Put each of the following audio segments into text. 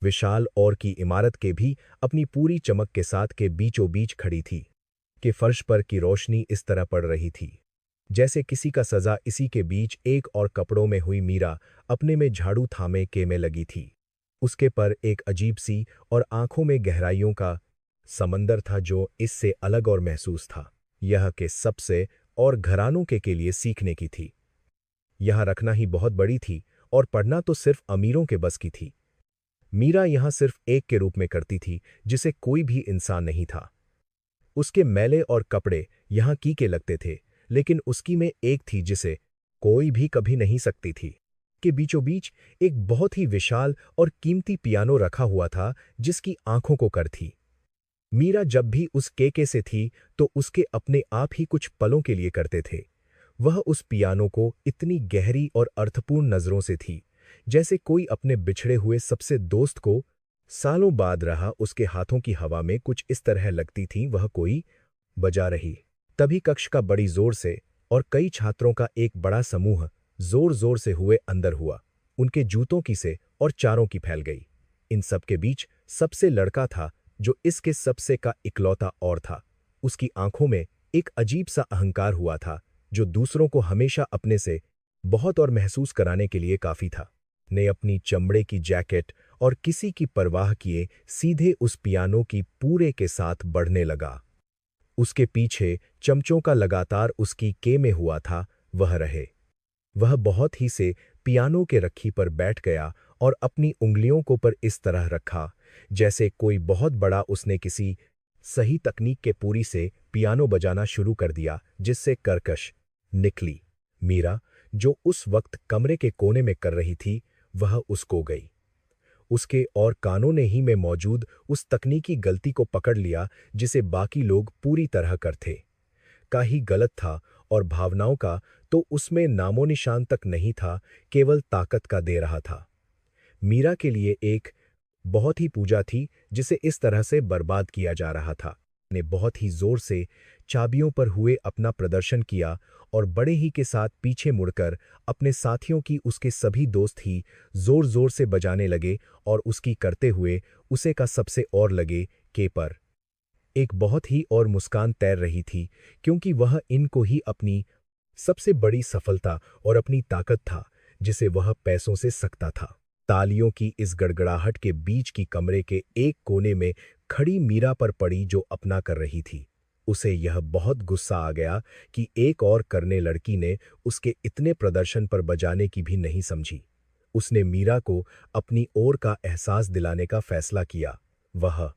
विशाल और की इमारत के भी अपनी पूरी चमक के साथ के बीचों बीच खड़ी थी कि फर्श पर की रोशनी इस तरह पड़ रही थी जैसे किसी का सजा। इसी के बीच एक और कपड़ों में हुई मीरा अपने में झाड़ू थामे के में लगी थी। उसके पर एक अजीब सी और आंखों में गहराइयों का समंदर था जो इससे अलग और महसूस था। यह के सबसे और घरानों के लिए सीखने की थी। यह रखना ही बहुत बड़ी थी और पढ़ना तो सिर्फ अमीरों के बस की थी। मीरा यहां सिर्फ एक के रूप में करती थी जिसे कोई भी इंसान नहीं था। उसके मैले और कपड़े यहां की के लगते थे, लेकिन उसकी में एक थी जिसे कोई भी कभी नहीं सकती थी। के बीचों बीच एक बहुत ही विशाल और कीमती पियानो रखा हुआ था जिसकी आंखों को कर थी। मीरा जब भी उस केके से थी तो उसके अपने आप ही कुछ पलों के लिए करते थे। वह उस पियानो को इतनी गहरी और अर्थपूर्ण नजरों से थी जैसे कोई अपने बिछड़े हुए सबसे दोस्त को सालों बाद रहा। उसके हाथों की हवा में कुछ इस तरह लगती थी वह कोई बजा रही। तभी कक्ष का बड़ी जोर से और कई छात्रों का एक बड़ा समूह जोर जोर से हुए अंदर हुआ। उनके जूतों की से और चारों की फैल गई। इन सब के बीच सबसे लड़का था जो इसके सबसे का इकलौता और था। उसकी आंखों में एक अजीब सा अहंकार हुआ था जो दूसरों को हमेशा अपने से बहुत और महसूस कराने के लिए काफी था। ने अपनी चमड़े की जैकेट और किसी की परवाह किए सीधे उस पियानो की पूरे के साथ बढ़ने लगा। उसके पीछे चमचों का लगातार उसकी के में हुआ था वह रहे। वह बहुत ही से पियानो के रखी पर बैठ गया और अपनी उंगलियों को पर इस तरह रखा जैसे कोई बहुत बड़ा उसने किसी सही तकनीक के पूरी से पियानो बजाना शुरू कर दिया जिससे कर्कश निकली। मीरा जो उस वक्त कमरे के कोने में कर रही थी वह उसको गई। उसके और कानों ने ही में मौजूद उस तकनीकी गलती को पकड़ लिया जिसे बाकी लोग पूरी तरह करते का ही गलत था और भावनाओं का तो उसमें नामो निशान तक नहीं था, केवल ताकत का दे रहा था। मीरा के लिए एक बहुत ही पूजा थी जिसे इस तरह से बर्बाद किया जा रहा था। ने बहुत ही जोर से चाबियों पर हुए अपना प्रदर्शन किया और बड़े ही के साथ पीछे मुड़कर अपने साथियों की उसके सभी दोस्त ही जोर जोर से बजाने लगे और उसकी करते हुए उसे का सबसे और लगे के पर एक बहुत ही और मुस्कान तैर रही थी क्योंकि वह इनको ही अपनी सबसे बड़ी सफलता और अपनी ताकत था जिसे वह पैसों से सकता था। तालियों की इस गड़गड़ाहट के बीच की कमरे के एक कोने में खड़ी मीरा पर पड़ी जो अपना कर रही थी। उसे यह बहुत गुस्सा आ गया कि एक और करने लड़की ने उसके इतने प्रदर्शन पर बजाने की भी नहीं समझी। उसने मीरा को अपनी ओर का एहसास दिलाने का फैसला किया। वह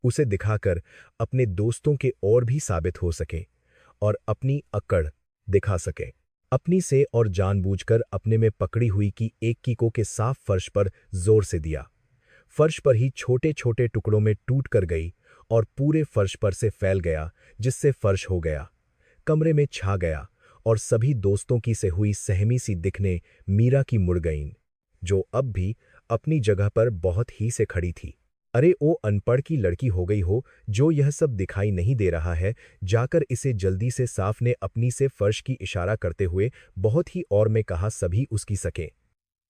उसे दिखाकर अपने दोस्तों के और भी साबित हो सके और अपनी अकड़ दिखा सके। अपनी से और जानबूझकर अपने में पकड़ी हुई की एक कीको के साफ फर्श पर जोर से दिया। फर्श पर ही छोटे छोटे टुकड़ों में टूट कर गई और पूरे फर्श पर से फैल गया जिससे फर्श हो गया, कमरे में छा गया और सभी दोस्तों की से हुई सहमी सी दिखने मीरा की मुड़ गईं, जो अब भी अपनी जगह पर बहुत ही से खड़ी थी। अरे ओ अनपढ़ की लड़की हो गई हो जो यह सब दिखाई नहीं दे रहा है, जाकर इसे जल्दी से साफ ने अपनी से फर्श की इशारा करते हुए बहुत ही और में कहा सभी उसकी सके।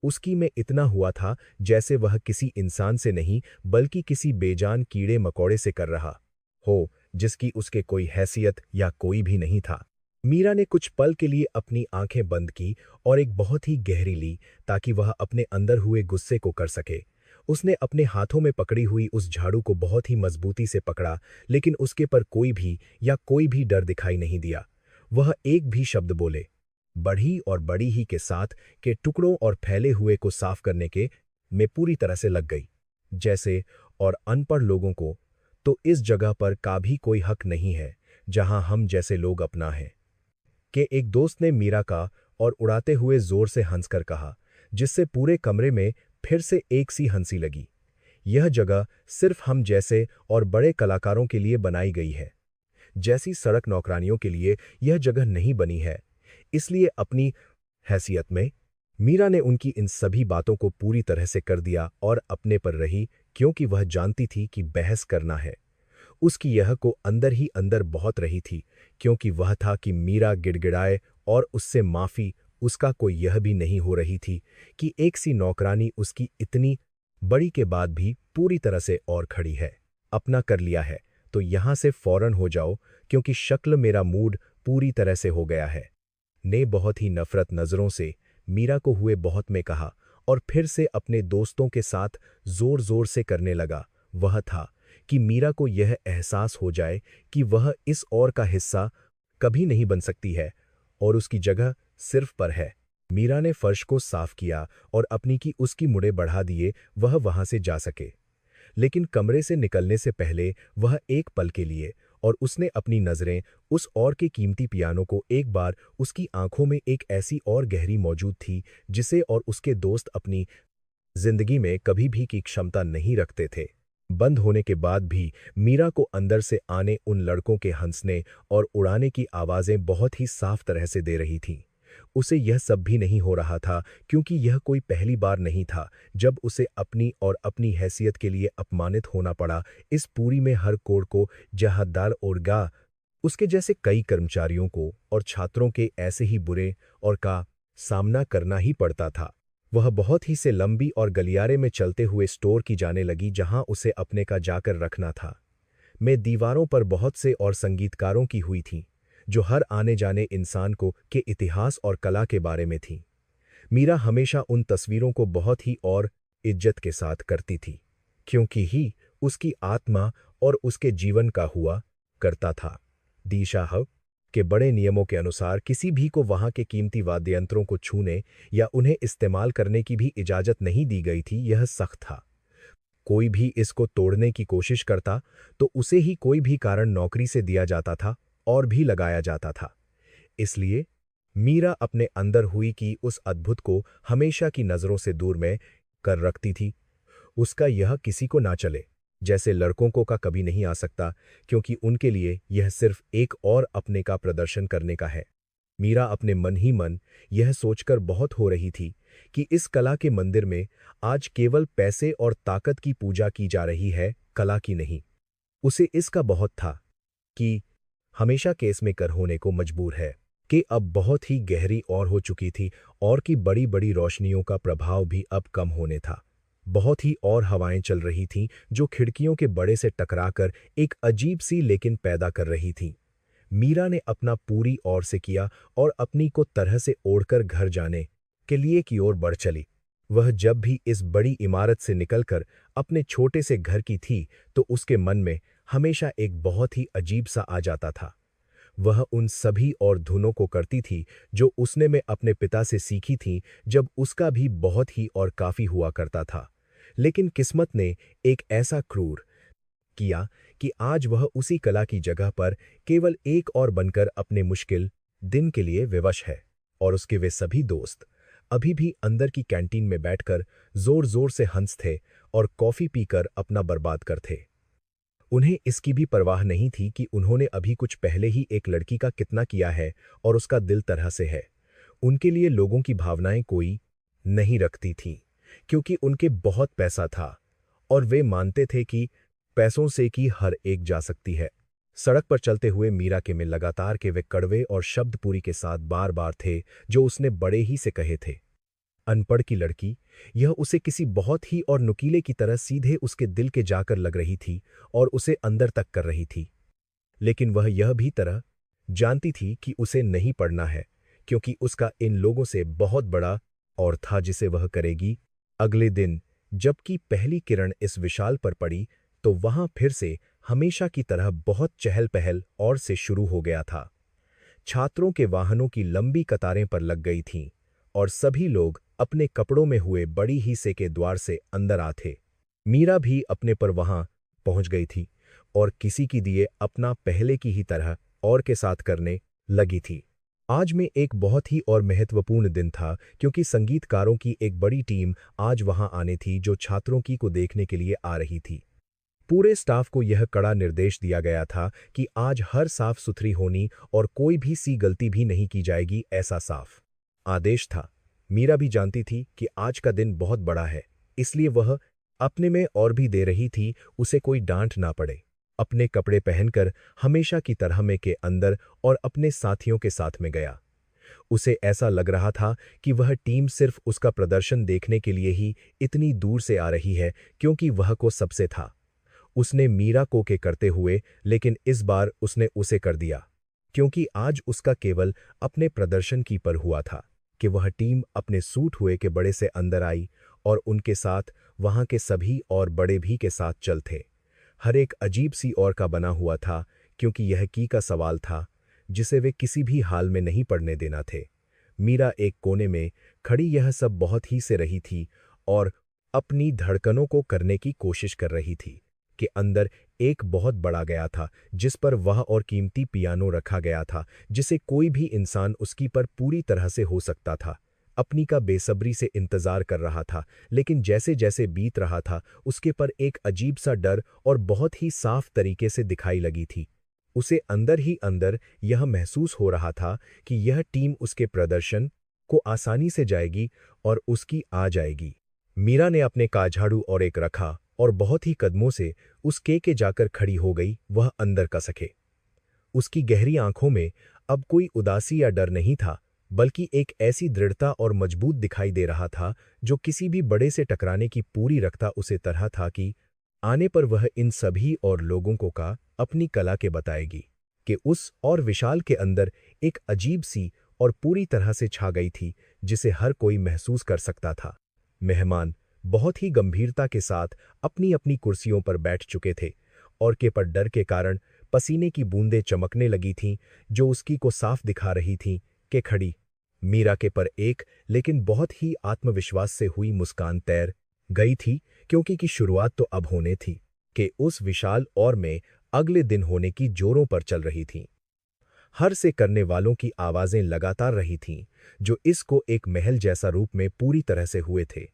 उसकी में इतना हुआ था जैसे वह किसी इंसान से नहीं बल्कि किसी बेजान कीड़े मकोड़े से कर रहा हो जिसकी उसके कोई हैसियत या कोई भी नहीं था। मीरा ने कुछ पल के लिए अपनी आंखें बंद की और एक बहुत ही गहरी ली ताकि वह अपने अंदर हुए गुस्से को कर सके। उसने अपने हाथों में पकड़ी हुई उस झाड़ू को बहुत ही मजबूती से पकड़ा, लेकिन उसके पर कोई भी डर दिखाई नहीं दिया। वह एक भी शब्द बोले बढ़ी और बड़ी ही के साथ के टुकड़ों और फैले हुए को साफ करने के में पूरी तरह से लग गई। जैसे और अनपढ़ लोगों को तो इस जगह पर का भी कोई हक नहीं है जहां हम जैसे लोग अपना है कि एक दोस्त ने मीरा का और उड़ाते हुए जोर से हंसकर कहा, जिससे पूरे कमरे में फिर से एक सी हंसी लगी। यह जगह सिर्फ हम जैसे और बड़े कलाकारों के लिए बनाई गई है, जैसी सड़क नौकरानियों के लिए यह जगह नहीं बनी है। इसलिए अपनी हैसियत में मीरा ने उनकी इन सभी बातों को पूरी तरह से कर दिया और अपने पर रही, क्योंकि वह जानती थी कि बहस करना है। उसकी यह को अंदर ही अंदर बहुत रही थी, क्योंकि वह था कि मीरा गिड़गिड़ाए और उससे माफी उसका कोई यह भी नहीं हो रही थी कि एक सी नौकरानी उसकी इतनी बड़ी के बाद भी पूरी तरह से और खड़ी है। अपना कर लिया है तो यहां से फौरन हो जाओ, क्योंकि शक्ल मेरा मूड पूरी तरह से हो गया है। ने बहुत ही नफरत नजरों से मीरा को हुए बहुत में कहा और फिर से अपने दोस्तों के साथ जोर जोर से करने लगा। वह था कि मीरा को यह एहसास हो जाए कि वह इस और का हिस्सा कभी नहीं बन सकती है और उसकी जगह सिर्फ पर है। मीरा ने फर्श को साफ किया और अपनी की उसकी मुड़े बढ़ा दिए वह वहां से जा सके। लेकिन कमरे से निकलने से पहले वह एक पल के लिए और उसने अपनी नजरें उस और के कीमती पियानो को एक बार उसकी आंखों में एक ऐसी और गहरी मौजूद थी जिसे और उसके दोस्त अपनी जिंदगी में कभी भी की क्षमता नहीं रखते थे। बंद होने के बाद भी मीरा को अंदर से आने उन लड़कों के हंसने और उड़ाने की आवाजें बहुत ही साफ तरह से दे रही थीं। उसे यह सब भी नहीं हो रहा था क्योंकि यह कोई पहली बार नहीं था जब उसे अपनी और अपनी हैसियत के लिए अपमानित होना पड़ा। इस पूरी में हर कोड को जहादार और गा उसके जैसे कई कर्मचारियों को और छात्रों के ऐसे ही बुरे और का सामना करना ही पड़ता था। वह बहुत ही से लंबी और गलियारे में चलते हुए स्टोर की जाने लगी जहां उसे अपने का जाकर रखना था। मैं दीवारों पर बहुत से और संगीतकारों की हुई थी जो हर आने जाने इंसान को के इतिहास और कला के बारे में थी। मीरा हमेशा उन तस्वीरों को बहुत ही और इज्जत के साथ करती थी क्योंकि ही उसकी आत्मा और उसके जीवन का हुआ करता था। दीशाह के बड़े नियमों के अनुसार किसी भी को वहां के कीमती वाद्य यंत्रों को छूने या उन्हें इस्तेमाल करने की भी इजाजत नहीं दी गई थी। यह सख्त था। कोई भी इसको तोड़ने की कोशिश करता तो उसे ही कोई भी कारण नौकरी से दिया जाता था और भी लगाया जाता था। इसलिए मीरा अपने अंदर हुई कि उस अद्भुत को हमेशा की नजरों से दूर में कर रखती थी। उसका यह किसी को ना चले जैसे लड़कों को का कभी नहीं आ सकता क्योंकि उनके लिए यह सिर्फ एक और अपने का प्रदर्शन करने का है। मीरा अपने मन ही मन यह सोचकर बहुत हो रही थी कि इस कला के मंदिर में आज केवल पैसे और ताकत की पूजा की जा रही है, कला की नहीं। उसे इसका बहुत था कि हमेशा केस में कर होने को मजबूर है कि अब बहुत ही गहरी और हो चुकी थी और कि बड़ी बड़ी रोशनियों का प्रभाव भी अब कम होने था। बहुत ही और हवाएं चल रही थीं जो खिड़कियों के बड़े से टकराकर एक अजीब सी लेकिन पैदा कर रही थीं। मीरा ने अपना पूरी ओर से किया और अपनी को तरह से ओढ़कर घर जाने के लिए की ओर बढ़ चली। वह जब भी इस बड़ी इमारत से निकलकर अपने छोटे से घर की थी तो उसके मन में हमेशा एक बहुत ही अजीब सा आ जाता था। वह उन सभी और धुनों को करती थी जो उसने में अपने पिता से सीखी थी जब उसका भी बहुत ही और काफी हुआ करता था। लेकिन किस्मत ने एक ऐसा क्रूर किया कि आज वह उसी कला की जगह पर केवल एक और बनकर अपने मुश्किल दिन के लिए विवश है। और उसके वे सभी दोस्त अभी भी अंदर की कैंटीन में बैठकर जोर जोर से हंस थे और कॉफी पीकर अपना बर्बाद कर थे। उन्हें इसकी भी परवाह नहीं थी कि उन्होंने अभी कुछ पहले ही एक लड़की का कितना किया है और उसका दिल तरह से है। उनके लिए लोगों की भावनाएं कोई नहीं रखती थीं क्योंकि उनके बहुत पैसा था और वे मानते थे कि पैसों से की हर एक जा सकती है। सड़क पर चलते हुए मीरा के में लगातार के वे कड़वे और शब्द पूरी के साथ बार बार थे जो उसने बड़े ही से कहे थे। अनपढ़ की लड़की, यह उसे किसी बहुत ही और नुकीले की तरह सीधे उसके दिल के जाकर लग रही थी और उसे अंदर तक कर रही थी। लेकिन वह यह भी तरह जानती थी कि उसे नहीं पढ़ना है क्योंकि उसका इन लोगों से बहुत बड़ा और था जिसे वह करेगी। अगले दिन जबकि पहली किरण इस विशाल पर पड़ी तो वहां फिर से हमेशा की तरह बहुत चहल पहल और से शुरू हो गया था। छात्रों के वाहनों की लंबी कतारें पर लग गई थीं और सभी लोग अपने कपड़ों में हुए बड़ी ही से के द्वार से अंदर आ थे। मीरा भी अपने पर वहां पहुंच गई थी और किसी की दिए अपना पहले की ही तरह और के साथ करने लगी थी। आज में एक बहुत ही और महत्वपूर्ण दिन था क्योंकि संगीतकारों की एक बड़ी टीम आज वहां आने थी जो छात्रों की को देखने के लिए आ रही थी। पूरे स्टाफ को यह कड़ा निर्देश दिया गया था कि आज हर साफ सुथरी होनी और कोई भी सी गलती भी नहीं की जाएगी, ऐसा साफ आदेश था। मीरा भी जानती थी कि आज का दिन बहुत बड़ा है, इसलिए वह अपने में और भी दे रही थी उसे कोई डांट ना पड़े। अपने कपड़े पहनकर हमेशा की तरह में के अंदर और अपने साथियों के साथ में गया। उसे ऐसा लग रहा था कि वह टीम सिर्फ उसका प्रदर्शन देखने के लिए ही इतनी दूर से आ रही है क्योंकि वह को सबसे था। उसने मीरा को के करते हुए, लेकिन इस बार उसने उसे कर दिया क्योंकि आज उसका केवल अपने प्रदर्शन की पर हुआ था कि वह टीम अपने सूट हुए के बड़े से अंदर आई और उनके साथ वहां के सभी और बड़े भी के साथ चल थे। हर एक अजीब सी और का बना हुआ था क्योंकि यह की का सवाल था जिसे वे किसी भी हाल में नहीं पढ़ने देना थे। मीरा एक कोने में खड़ी यह सब बहुत ही से रही थी और अपनी धड़कनों को करने की कोशिश कर रही थी कि अंदर एक बहुत बड़ा गया था जिस पर वह और कीमती पियानो रखा गया था जिसे कोई भी इंसान उसकी पर पूरी तरह से हो सकता था। अपनी का बेसब्री से इंतजार कर रहा था, लेकिन जैसे जैसे बीत रहा था उसके पर एक अजीब सा डर और बहुत ही साफ तरीके से दिखाई लगी थी। उसे अंदर ही अंदर यह महसूस हो रहा था कि यह टीम उसके प्रदर्शन को आसानी से जाएगी और उसकी आ जाएगी। मीरा ने अपने काझाड़ू और एक रखा और बहुत ही कदमों से उस के जाकर खड़ी हो गई, वह अंदर का सके। उसकी गहरी आंखों में अब कोई उदासी या डर नहीं था, बल्कि एक ऐसी दृढ़ता और मजबूत दिखाई दे रहा था जो किसी भी बड़े से टकराने की पूरी रखता उसे तरह था कि आने पर वह इन सभी और लोगों को का अपनी कला के बताएगी कि उस और विशाल के अंदर एक अजीब सी और पूरी तरह से छा गई थी जिसे हर कोई महसूस कर सकता था। मेहमान बहुत ही गंभीरता के साथ अपनी अपनी कुर्सियों पर बैठ चुके थे और के पर डर के कारण पसीने की बूंदें चमकने लगी थीं जो उसकी को साफ दिखा रही थीं कि खड़ी मीरा के पर एक लेकिन बहुत ही आत्मविश्वास से हुई मुस्कान तैर गई थी क्योंकि की शुरुआत तो अब होने थी कि उस विशाल और में अगले दिन होने की जोरों पर चल रही थीं। हर से करने वालों की आवाजें लगातार रही थीं जो इसको एक महल जैसा रूप में पूरी तरह से हुए थे।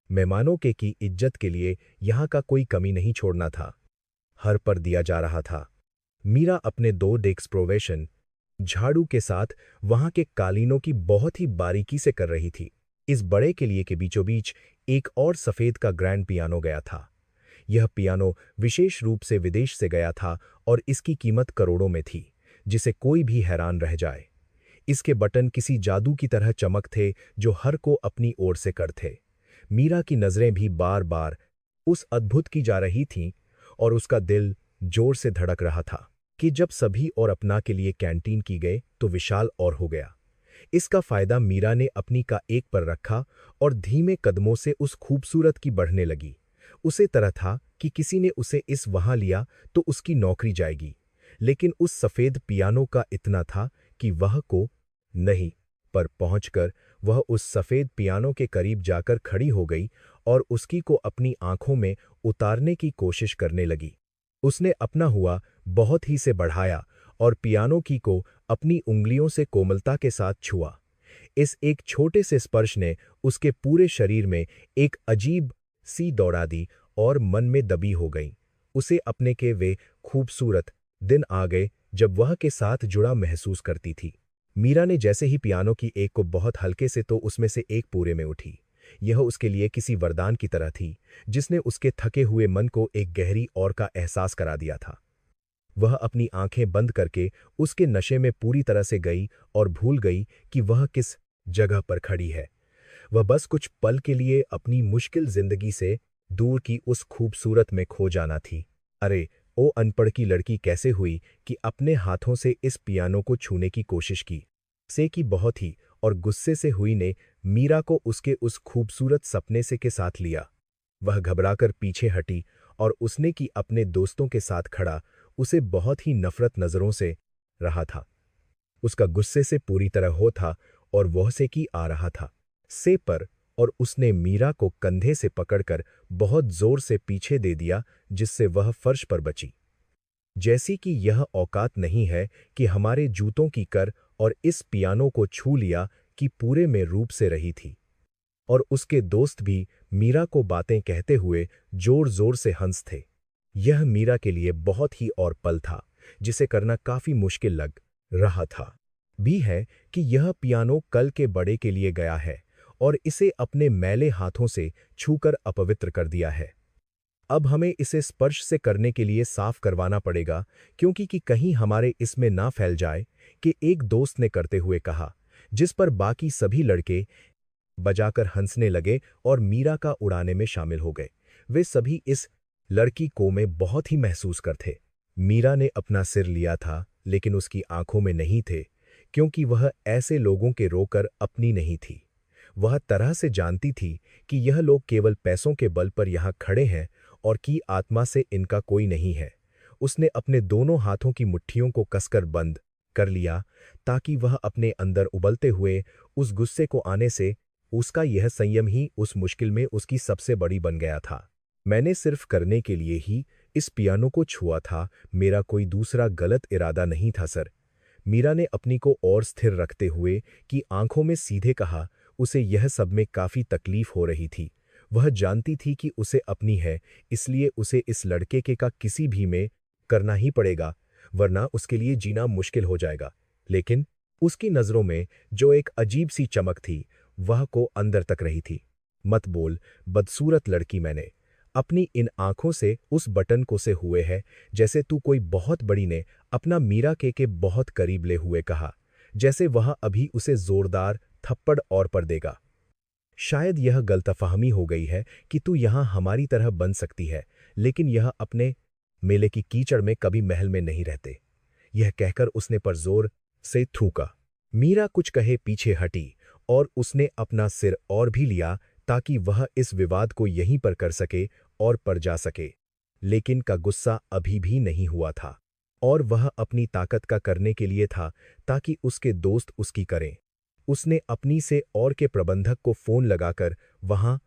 मेहमानों के की इज्जत के लिए यहाँ का कोई कमी नहीं छोड़ना था, हर पर दिया जा रहा था। मीरा अपने 2 डेस्क प्रोवेशन झाड़ू के साथ वहां के कालीनों की बहुत ही बारीकी से कर रही थी। इस बड़े के लिए के बीचों बीच एक और सफेद का ग्रैंड पियानो गया था। यह पियानो विशेष रूप से विदेश से गया था और इसकी कीमत करोड़ों में थी, जिसे कोई भी हैरान रह जाए। इसके बटन किसी जादू की तरह चमक थे जो हर को अपनी ओर से कर थे। मीरा की नजरें भी बार बार उस अद्भुत की जा रही थीं और उसका दिल जोर से धड़क रहा था कि जब सभी और अपना के लिए कैंटीन की गए तो विशाल और हो गया। इसका फायदा मीरा ने अपनी का एक पर रखा और धीमे कदमों से उस खूबसूरत की बढ़ने लगी। उसे तरह था कि किसी ने उसे इस वहां लिया तो उसकी नौकरी जाएगी, लेकिन उस सफेद पियानो का इतना था कि वह को नहीं पर पहुंचकर वह उस सफेद पियानो के करीब जाकर खड़ी हो गई और उसकी को अपनी आंखों में उतारने की कोशिश करने लगी। उसने अपना हुआ बहुत ही से बढ़ाया और पियानो की को अपनी उंगलियों से कोमलता के साथ छुआ। इस एक छोटे से स्पर्श ने उसके पूरे शरीर में एक अजीब सी दौड़ा दी और मन में दबी हो गई। उसे अपने के वे खूबसूरत दिन आ गए जब वह के साथ जुड़ा महसूस करती थी। मीरा ने जैसे ही पियानो की एक को बहुत हल्के से तो उसमें से एक पूरे में उठी। यह उसके लिए किसी वरदान की तरह थी जिसने उसके थके हुए मन को एक गहरी और का एहसास करा दिया था। वह अपनी आंखें बंद करके उसके नशे में पूरी तरह से गई और भूल गई कि वह किस जगह पर खड़ी है। वह बस कुछ पल के लिए अपनी मुश्किल जिंदगी से दूर की उस खूबसूरत में खो जाना थी। अरे ओ अनपढ़ की लड़की कैसे हुई कि अपने हाथों से इस पियानो को छूने की कोशिश की से की बहुत ही और गुस्से से हुई ने मीरा को उसके उस खूबसूरत सपने से के साथ लिया। वह घबराकर पीछे हटी और उसने की अपने दोस्तों के साथ खड़ा उसे बहुत ही नफरत नजरों से रहा था। उसका गुस्से से पूरी तरह हो था और वह से की आ रहा था से पर और उसने मीरा को कंधे से पकड़कर बहुत जोर से पीछे दे दिया जिससे वह फर्श पर बची। जैसी कि यह औकात नहीं है कि हमारे जूतों की कर और इस पियानो को छू लिया कि पूरे में रूप से रही थी। और उसके दोस्त भी मीरा को बातें कहते हुए जोर जोर से हंस थे। यह मीरा के लिए बहुत ही और पल था जिसे करना काफी मुश्किल लग रहा था भी है कि यह पियानो कल के बड़े के लिए गया है और इसे अपने मैले हाथों से छूकर अपवित्र कर दिया है। अब हमें इसे स्पर्श से करने के लिए साफ करवाना पड़ेगा क्योंकि कि कहीं हमारे इसमें ना फैल जाए कि एक दोस्त ने करते हुए कहा जिस पर बाकी सभी लड़के बजाकर हंसने लगे और मीरा का उड़ाने में शामिल हो गए। वे सभी इस लड़की को में बहुत ही महसूस कर थे। मीरा ने अपना सिर लिया था, लेकिन उसकी आंखों में नहीं थे, क्योंकि वह ऐसे लोगों के रोकर अपनी नहीं थी। वह तरह से जानती थी कि यह लोग केवल पैसों के बल पर यहाँ खड़े हैं और कि आत्मा से इनका कोई नहीं है। उसने अपने दोनों हाथों की मुट्ठियों को कसकर बंद कर लिया, ताकि वह अपने अंदर उबलते हुए उस गुस्से को आने से उसका यह संयम ही उस मुश्किल में उसकी सबसे बड़ी बन गया था। मैंने सिर्फ करने के लिए ही इस पियानो को छुआ था, मेरा कोई दूसरा गलत इरादा नहीं था सर। मीरा ने अपनी को और स्थिर रखते हुए कि आंखों में सीधे कहा। उसे यह सब में काफी तकलीफ हो रही थी। वह जानती थी कि उसे अपनी है, इसलिए उसे इस लड़के के का किसी भी में करना ही पड़ेगा, वरना उसके लिए जीना मुश्किल हो जाएगा। लेकिन उसकी नजरों में जो एक अजीब सी चमक थी, वह को अंदर तक रही थी। मत बोल, बदसूरत लड़की, मैंने अपनी इन आंखों से उस बटन को से हुए है जैसे तू कोई बहुत बड़ी ने अपना मीरा के बहुत करीब ले हुए कहा, जैसे वह अभी उसे जोरदार थप्पड़ और पर देगा। शायद यह गलतफहमी हो गई है कि तू यहां हमारी तरह बन सकती है, लेकिन यह अपने मेले की कीचड़ में कभी महल में नहीं रहते। यह कहकर उसने पर जोर से थूका। मीरा कुछ कहे पीछे हटी और उसने अपना सिर और भी लिया ताकि वह इस विवाद को यहीं पर कर सके और पर जा सके। लेकिन का गुस्सा अभी भी नहीं हुआ था और वह अपनी ताकत का करने के लिए था ताकि उसके दोस्त उसकी करें। उसने अपनी से और के प्रबंधक को फोन लगाकर वहां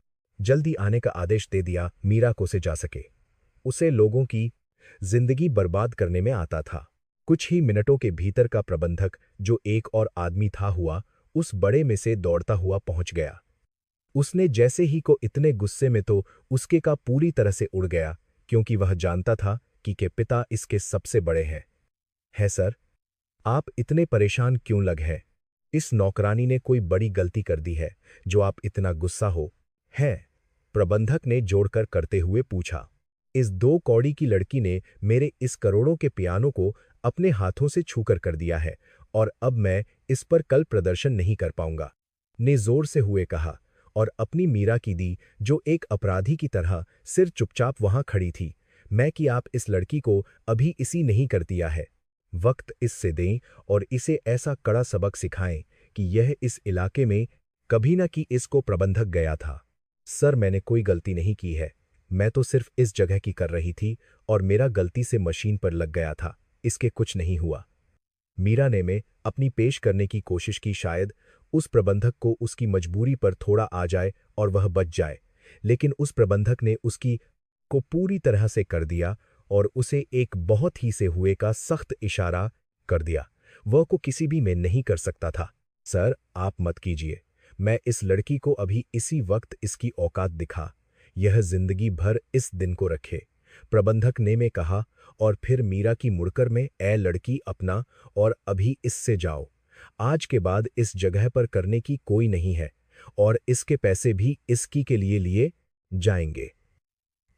जल्दी आने का आदेश दे दिया, मीरा को से जा सके। उसे लोगों की जिंदगी बर्बाद करने में आता था। कुछ ही मिनटों के भीतर का प्रबंधक, जो एक और आदमी था हुआ, उस बड़े में से दौड़ता हुआ पहुंच गया। उसने जैसे ही को इतने गुस्से में तो उसके का पूरी तरह से उड़ गया, क्योंकि वह जानता था कि के पिता इसके सबसे बड़े हैं। है सर, आप इतने परेशान क्यों लग हैं? इस नौकरानी ने कोई बड़ी गलती कर दी है जो आप इतना गुस्सा हो? है? प्रबंधक ने जोड़कर करते हुए पूछा। इस 2 कौड़ी की लड़की ने मेरे इस करोड़ों के पियानो को अपने हाथों से छूकर कर दिया है और अब मैं इस पर कल प्रदर्शन नहीं कर पाऊंगा, ने जोर से हुए कहा और अपनी मीरा की दी, जो एक अपराधी की तरह सिर चुपचाप वहां खड़ी थी। मैं कि आप इस लड़की को अभी इसी नहीं कर दिया है। वक्त इससे दें और इसे ऐसा कड़ा सबक सिखाएं कि यह इस इलाके में कभी न कि इसको प्रबंधक गया था। सर, मैंने कोई गलती नहीं की है, मैं तो सिर्फ इस जगह की कर रही थी और मेरा गलती से मशीन पर लग गया था, इसके कुछ नहीं हुआ। मीरा ने में अपनी पेश करने की कोशिश की, शायद उस प्रबंधक को उसकी मजबूरी पर थोड़ा आ जाए और वह बच जाए, लेकिन उस प्रबंधक ने उसकी को पूरी तरह से कर दिया और उसे एक बहुत ही से हुए का सख्त इशारा कर दिया। वह को किसी भी में नहीं कर सकता था। सर, आप मत कीजिए, मैं इस लड़की को अभी इसी वक्त इसकी औकात दिखा, यह जिंदगी भर इस दिन को रखे, प्रबंधक ने में कहा और फिर मीरा की मुड़कर में, ए लड़की, अपना और अभी इससे जाओ। आज के बाद इस जगह पर करने की कोई नहीं है और इसके पैसे भी इसकी के लिए जाएंगे।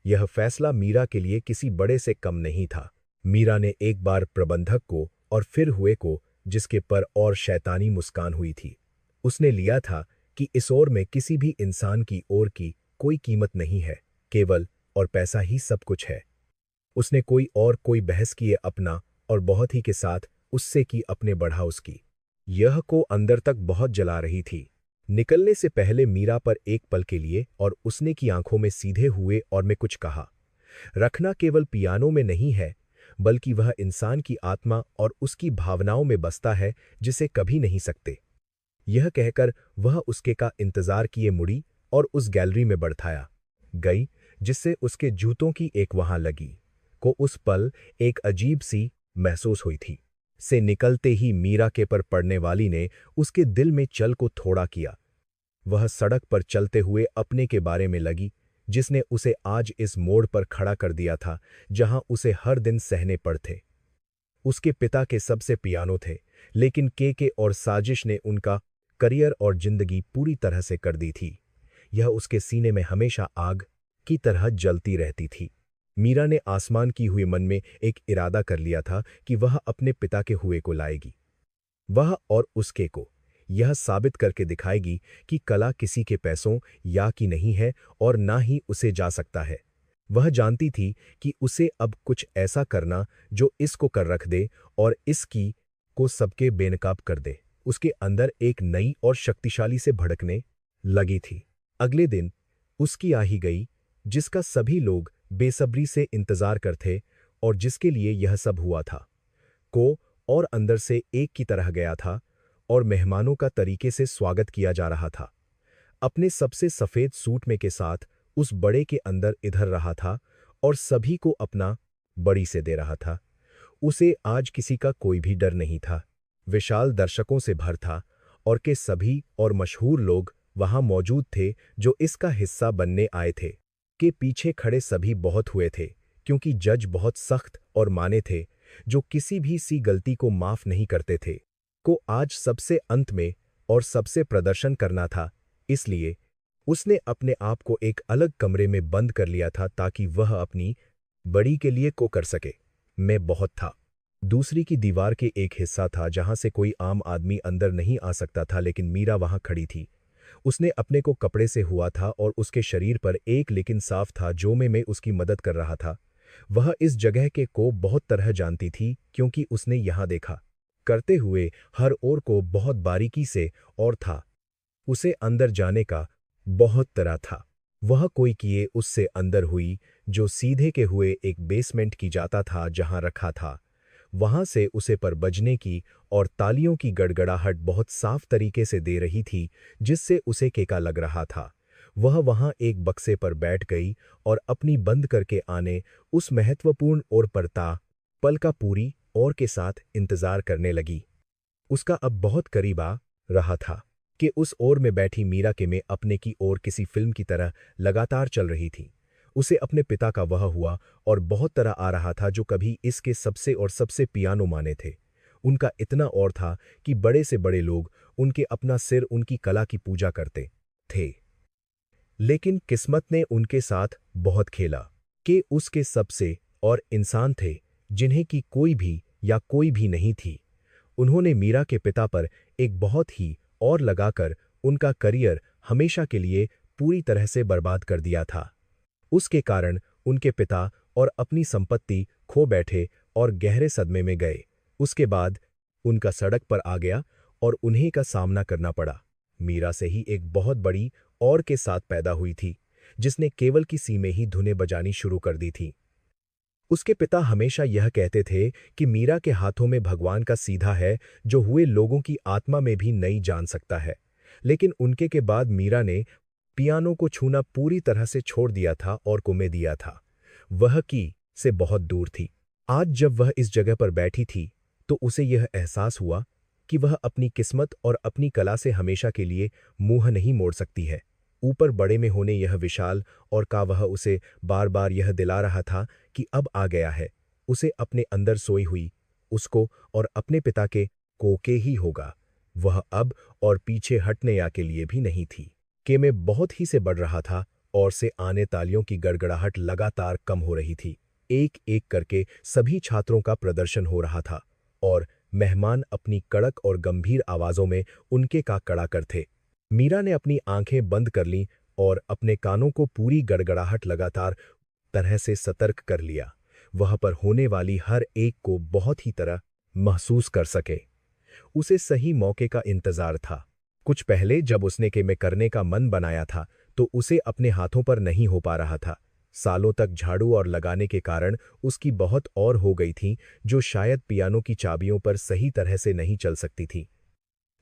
यह फैसला मीरा के लिए किसी बड़े से कम नहीं था। मीरा ने एक बार प्रबंधक को और फिर हुए को, जिसके पर और शैतानी मुस्कान हुई थी। उसने लिया था कि इस ओर में किसी भी इंसान की ओर की कोई कीमत नहीं है, केवल और पैसा ही सब कुछ है। उसने कोई और कोई बहस किए अपना और बहुत ही के साथ उससे की अपने बढ़ा उसकी। यह को अंदर तक बहुत जला रही थी। निकलने से पहले मीरा पर एक पल के लिए और उसने की आंखों में सीधे हुए और मैं कुछ कहा। रखना केवल पियानो में नहीं है, बल्कि वह इंसान की आत्मा और उसकी भावनाओं में बसता है जिसे कभी नहीं सकते। यह कहकर वह उसके का इंतजार किए मुड़ी और उस गैलरी में बढ़ाया गई, जिससे उसके जूतों की एक वहां लगी को उस पल एक अजीब सी महसूस हुई थी। से निकलते ही मीरा के पर पड़ने वाली ने उसके दिल में चल को थोड़ा किया। वह सड़क पर चलते हुए अपने के बारे में लगी, जिसने उसे आज इस मोड़ पर खड़ा कर दिया था जहां उसे हर दिन सहने पड़ते। उसके पिता के सबसे पियानो थे, लेकिन के और साजिश ने उनका करियर और जिंदगी पूरी तरह से कर दी थी। यह उसके सीने में हमेशा आग की तरह जलती रहती थी। मीरा ने आसमान की हुई मन में एक इरादा कर लिया था कि वह अपने पिता के हुए को लाएगी। वह और उसके को यह साबित करके दिखाएगी कि कला किसी के पैसों या की नहीं है और ना ही उसे जा सकता है। वह जानती थी कि उसे अब कुछ ऐसा करना जो इसको कर रख दे और इसकी को सबके बेनकाब कर दे। उसके अंदर एक नई और शक्तिशाली से भड़कने लगी थी। अगले दिन उसकी आ ही गई, जिसका सभी लोग बेसब्री से इंतजार करते और जिसके लिए यह सब हुआ था। को और अंदर से एक की तरह गया था और मेहमानों का तरीके से स्वागत किया जा रहा था। अपने सबसे सफेद सूट में के साथ उस बड़े के अंदर इधर रहा था और सभी को अपना बड़ी से दे रहा था। उसे आज किसी का कोई भी डर नहीं था। विशाल दर्शकों से भर था और के सभी और मशहूर लोग वहां मौजूद थे जो इसका हिस्सा बनने आए थे। के पीछे खड़े सभी बहुत हुए थे क्योंकि जज बहुत सख्त और माने थे जो किसी भी सी गलती को माफ नहीं करते थे। को आज सबसे अंत में और सबसे प्रदर्शन करना था, इसलिए उसने अपने आप को एक अलग कमरे में बंद कर लिया था ताकि वह अपनी बड़ी के लिए को कर सके। मैं बहुत था। दूसरी की दीवार के एक हिस्सा था जहां से कोई आम आदमी अंदर नहीं आ सकता था, लेकिन मीरा वहां खड़ी थी। उसने अपने को कपड़े से हुआ था और उसके शरीर पर एक लेकिन साफ था जो में उसकी मदद कर रहा था। वह इस जगह के को बहुत तरह जानती थी क्योंकि उसने यहां देखा करते हुए हर ओर को बहुत बारीकी से और था। उसे अंदर जाने का बहुत तरह था। वह कोई किए उससे अंदर हुई जो सीधे के हुए एक बेसमेंट की जाता था जहां रखा था। वहां से उसे पर बजने की और तालियों की गड़गड़ाहट बहुत साफ तरीके से दे रही थी जिससे उसे केका लग रहा था। वह वहां एक बक्से पर बैठ गई और अपनी बंद करके आने उस महत्वपूर्ण और पल का पूरी और के साथ इंतजार करने लगी। उसका अब बहुत करीब आ रहा था कि उस ओर में बैठी मीरा के में अपने की ओर किसी फिल्म की तरह लगातार चल रही थी। उसे अपने पिता का वह हुआ और बहुत तरह आ रहा था जो कभी इसके सबसे पियानो माने थे। उनका इतना और था कि बड़े से बड़े लोग उनके अपना सिर उनकी कला की पूजा करते थे। लेकिन किस्मत ने उनके साथ बहुत खेला कि उसके सबसे और इंसान थे जिन्हें की कोई भी या कोई भी नहीं थी। उन्होंने मीरा के पिता पर एक बहुत ही और लगाकर उनका करियर हमेशा के लिए पूरी तरह से बर्बाद कर दिया था। उसके कारण उनके पिता और अपनी संपत्ति खो बैठे और गहरे सदमे में गए। उसके बाद उनका सड़क पर आ गया और उन्हें का सामना करना पड़ा। मीरा से ही एक बहुत बड़ी और के साथ पैदा हुई थी जिसने केवल किसी में ही धुनें बजानी शुरू कर दी थी। उसके पिता हमेशा यह कहते थे कि मीरा के हाथों में भगवान का सीधा है जो हुए लोगों की आत्मा में भी नहीं जान सकता है। लेकिन उनके के बाद मीरा ने पियानो को छूना पूरी तरह से छोड़ दिया था और कुमे दिया था। वह की से बहुत दूर थी। आज जब वह इस जगह पर बैठी थी तो उसे यह एहसास हुआ कि वह अपनी किस्मत और अपनी कला से हमेशा के लिए मुंह नहीं मोड़ सकती है। ऊपर बड़े में होने यह विशाल और का वह उसे बार बार यह दिला रहा था कि अब आ गया है। उसे अपने अंदर सोई हुई उसको और अपने पिता के कोके ही होगा। वह अब और पीछे हटने या के लिए भी नहीं थी कि मैं बहुत ही से बढ़ रहा था और से आने तालियों की गड़गड़ाहट लगातार कम हो रही थी। एक एक करके सभी छात्रों का प्रदर्शन हो रहा था और मेहमान अपनी कड़क और गंभीर आवाजों में उनके का कड़ा कर थे। मीरा ने अपनी आंखें बंद कर लीं और अपने कानों को पूरी गड़गड़ाहट लगातार तरह से सतर्क कर लिया। वह पर होने वाली हर एक को बहुत ही तरह महसूस कर सके। उसे सही मौके का इंतजार था। कुछ पहले जब उसने के में करने का मन बनाया था तो उसे अपने हाथों पर नहीं हो पा रहा था। सालों तक झाड़ू और लगाने के कारण उसकी बहुत और हो गई थी जो शायद पियानो की चाबियों पर सही तरह से नहीं चल सकती थी।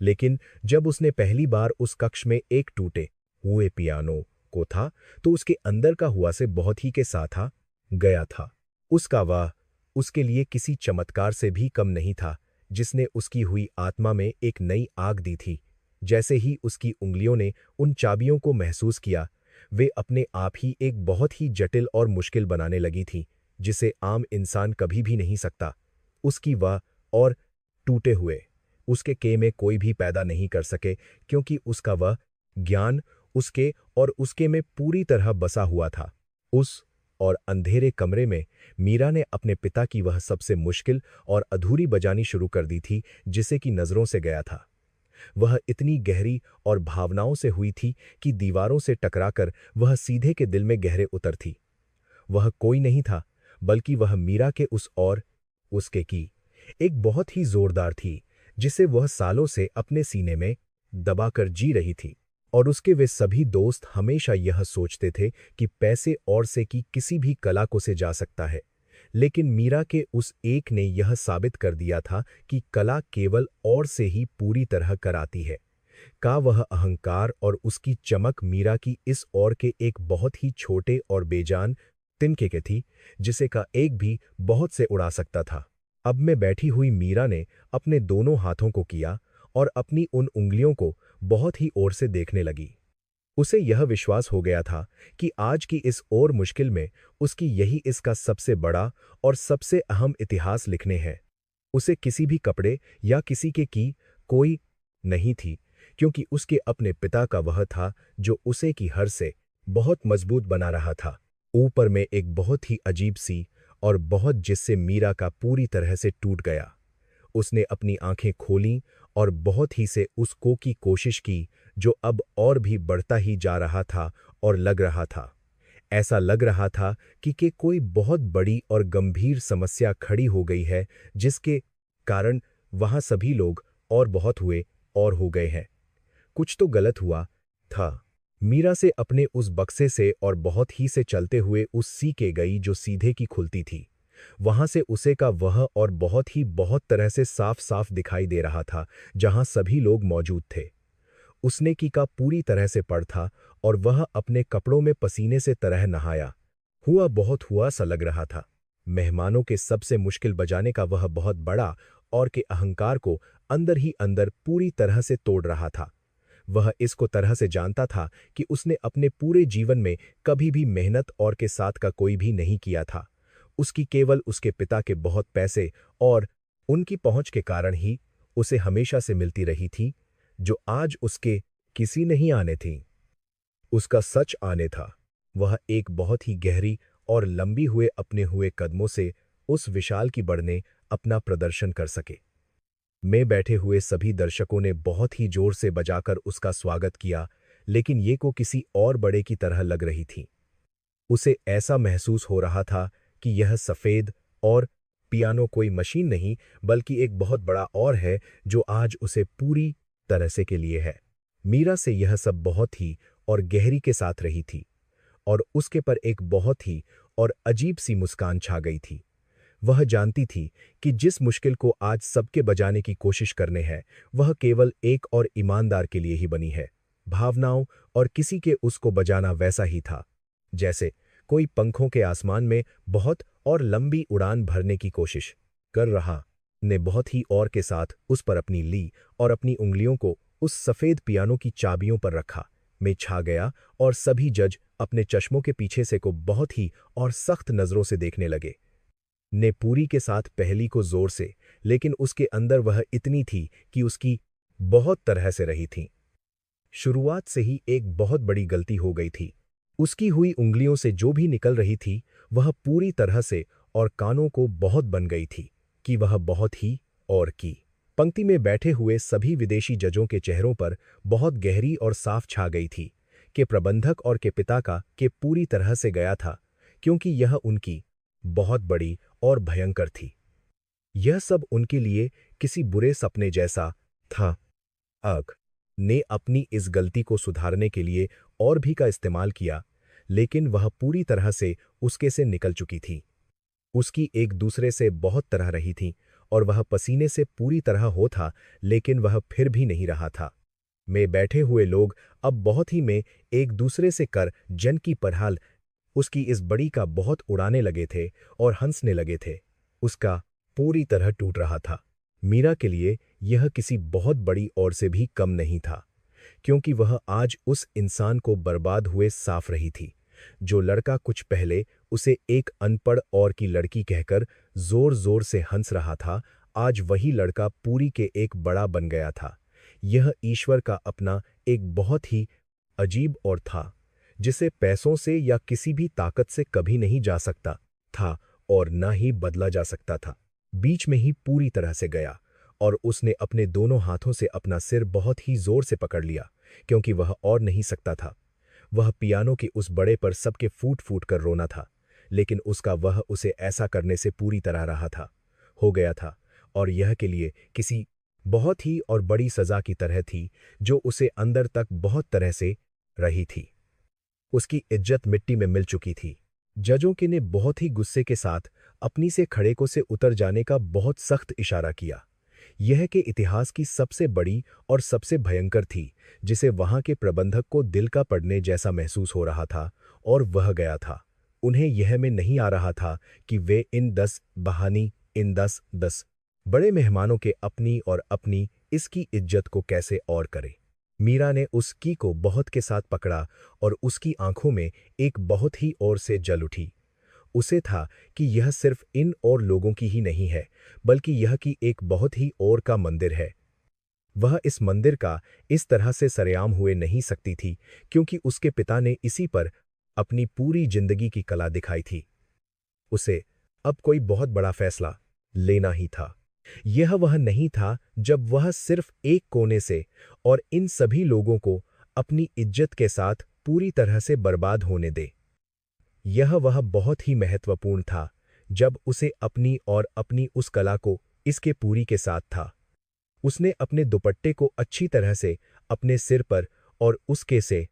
लेकिन जब उसने पहली बार उस कक्ष में एक टूटे हुए पियानो को था तो उसके अंदर का हुआ से बहुत ही के साथ आ गया था। उसका वह उसके लिए किसी चमत्कार से भी कम नहीं था जिसने उसकी हुई आत्मा में एक नई आग दी थी। जैसे ही उसकी उंगलियों ने उन चाबियों को महसूस किया, वे अपने आप ही एक बहुत ही जटिल और मुश्किल बनाने लगी थीं, जिसे आम इंसान कभी भी नहीं सकता। उसकी वह और टूटे हुए उसके के में कोई भी पैदा नहीं कर सके क्योंकि उसका वह ज्ञान उसके और उसके में पूरी तरह बसा हुआ था। उस और अंधेरे कमरे में मीरा ने अपने पिता की वह सबसे मुश्किल और अधूरी बजानी शुरू कर दी थी जिसे की नजरों से गया था। वह इतनी गहरी और भावनाओं से हुई थी कि दीवारों से टकराकर वह सीधे के दिल में गहरे उतर थी। वह कोई नहीं था, बल्कि वह मीरा के उस और उसके की एक बहुत ही जोरदार थी, जिसे वह सालों से अपने सीने में दबाकर जी रही थी। और उसके वे सभी दोस्त हमेशा यह सोचते थे कि पैसे और से की किसी भी कला को से जा सकता है, लेकिन मीरा के उस एक ने यह साबित कर दिया था कि कला केवल और से ही पूरी तरह कराती है। का वह अहंकार और उसकी चमक मीरा की इस और के एक बहुत ही छोटे और बेजान तिनके के थी, जिसे का एक भी बहुत से उड़ा सकता था। अब में बैठी हुई मीरा ने अपने दोनों हाथों को किया और अपनी उन उंगलियों को बहुत ही ओर से देखने लगी। उसे यह विश्वास हो गया था कि आज की इस और मुश्किल में उसकी यही इसका सबसे बड़ा और सबसे अहम इतिहास लिखने हैं। उसे किसी भी कपड़े या किसी के की कोई नहीं थी, क्योंकि उसके अपने पिता का वह था जो उसे की हर से बहुत मजबूत बना रहा था। ऊपर में एक बहुत ही अजीब सी और बहुत जिससे मीरा का पूरी तरह से टूट गया। उसने अपनी आंखें खोलीं और बहुत ही से उसको की कोशिश की, जो अब और भी बढ़ता ही जा रहा था और लग रहा था, ऐसा लग रहा था कि कोई बहुत बड़ी और गंभीर समस्या खड़ी हो गई है, जिसके कारण वहां सभी लोग और बहुत हुए और हो गए हैं। कुछ तो गलत हुआ था। मीरा से अपने उस बक्से से और बहुत ही से चलते हुए उस सी के गई जो सीधे की खुलती थी। वहां से उसे का वह और बहुत तरह से साफ साफ दिखाई दे रहा था, जहां सभी लोग मौजूद थे। उसने की का पूरी तरह से पड़ था और वह अपने कपड़ों में पसीने से तरह नहाया हुआ बहुत हुआ सा लग रहा था। मेहमानों के सबसे मुश्किल बजाने का वह बहुत बड़ा और के अहंकार को अंदर ही अंदर पूरी तरह से तोड़ रहा था। वह इसको तरह से जानता था कि उसने अपने पूरे जीवन में कभी भी मेहनत और के साथ का कोई भी नहीं किया था। उसकी केवल उसके पिता के बहुत पैसे और उनकी पहुंच के कारण ही उसे हमेशा से मिलती रही थी, जो आज उसके किसी नहीं आने थी। उसका सच आने था। वह एक बहुत ही गहरी और लंबी हुए अपने हुए कदमों से उस विशाल की बढ़ने अपना प्रदर्शन कर सके। में बैठे हुए सभी दर्शकों ने बहुत ही जोर से बजाकर उसका स्वागत किया, लेकिन ये को किसी और बड़े की तरह लग रही थी। उसे ऐसा महसूस हो रहा था कि यह सफेद और पियानो कोई मशीन नहीं, बल्कि एक बहुत बड़ा और है जो आज उसे पूरी तरह से के लिए है। मीरा से यह सब बहुत ही और गहरी के साथ रही थी, और उसके पर एक बहुत ही और अजीब सी मुस्कान छा गई थी। वह जानती थी कि जिस मुश्किल को आज सबके बजाने की कोशिश करने हैं, वह केवल एक और ईमानदार के लिए ही बनी है। भावनाओं और किसी के उसको बजाना वैसा ही था, जैसे कोई पंखों के आसमान में बहुत और लंबी उड़ान भरने की कोशिश कर रहा ने बहुत ही और के साथ उस पर अपनी ली और अपनी उंगलियों को उस सफेद पियानो की चाबियों पर रखा में छा गया, और सभी जज अपने चश्मों के पीछे से को बहुत ही और सख्त नजरों से देखने लगे। ने पूरी के साथ पहली को जोर से, लेकिन उसके अंदर वह इतनी थी कि उसकी बहुत तरह से रही थी। शुरुआत से ही एक बहुत बड़ी गलती हो गई थी। उसकी हुई उंगलियों से जो भी निकल रही थी, वह पूरी तरह से और कानों को बहुत बन गई थी कि वह बहुत ही और की। पंक्ति में बैठे हुए सभी विदेशी जजों के चेहरों पर बहुत गहरी और साफ छा गई थी कि प्रबंधक और के पिता का के पूरी तरह से गया था, क्योंकि यह उनकी बहुत बड़ी और भयंकर थी। यह सब उनके लिए किसी बुरे सपने जैसा था। अग ने अपनी इस गलती को सुधारने के लिए और भी का इस्तेमाल किया, लेकिन वह पूरी तरह से उसके से निकल चुकी थी। उसकी एक दूसरे से बहुत तरह रही थी और वह पसीने से पूरी तरह हो था, लेकिन वह फिर भी नहीं रहा था। में बैठे हुए लोग अब बहुत ही में एक दूसरे से कर जन की परहाल उसकी इस बड़ी का बहुत उड़ाने लगे थे और हंसने लगे थे। उसका पूरी तरह टूट रहा था। मीरा के लिए यह किसी बहुत बड़ी और से भी कम नहीं था, क्योंकि वह आज उस इंसान को बर्बाद हुए साफ रही थी, जो लड़का कुछ पहले उसे एक अनपढ़ और की लड़की कहकर जोर जोर से हंस रहा था, आज वही लड़का पूरी के एक बड़ा बन गया था। यह ईश्वर का अपना एक बहुत ही अजीब और था, जिसे पैसों से या किसी भी ताकत से कभी नहीं जा सकता था और न ही बदला जा सकता था। बीच में ही पूरी तरह से गया और उसने अपने दोनों हाथों से अपना सिर बहुत ही जोर से पकड़ लिया, क्योंकि वह और नहीं सकता था। वह पियानो के उस बड़े पर सबके फूट फूट कर रोना था, लेकिन उसका वह उसे ऐसा करने से पूरी तरह रहा था, हो गया था, और यह के लिए किसी बहुत ही और बड़ी सजा की तरह थी, जो उसे अंदर तक बहुत तरह से रही थी। उसकी इज्जत मिट्टी में मिल चुकी थी। जजों के ने बहुत ही गुस्से के साथ अपनी से खड़े को से उतर जाने का बहुत सख्त इशारा किया। यह के इतिहास की सबसे बड़ी और सबसे भयंकर थी, जिसे वहां के प्रबंधक को दिल का पड़ने जैसा महसूस हो रहा था, और वह गया था। उन्हें यह में नहीं आ रहा था कि वे इन 10 बड़े मेहमानों के अपनी और अपनी इसकी इज्जत को कैसे और करे। मीरा ने उस की को बहुत के साथ पकड़ा और उसकी आंखों में एक बहुत ही और से जल उठी। उसे था कि यह सिर्फ इन और लोगों की ही नहीं है, बल्कि यह की एक बहुत ही और का मंदिर है। वह इस मंदिर का इस तरह से सरेआम हुए नहीं सकती थी, क्योंकि उसके पिता ने इसी पर अपनी पूरी जिंदगी की कला दिखाई थी। उसे अब कोई बहुत बड़ा फैसला लेना ही था। यह वह नहीं था जब वह सिर्फ एक कोने से और इन सभी लोगों को अपनी इज्जत के साथ पूरी तरह से बर्बाद होने दे। यह वह बहुत ही महत्वपूर्ण था जब उसे अपनी और अपनी उस कला को इसके पूरी के साथ था। उसने अपने दुपट्टे को अच्छी तरह से अपने सिर पर और उसके से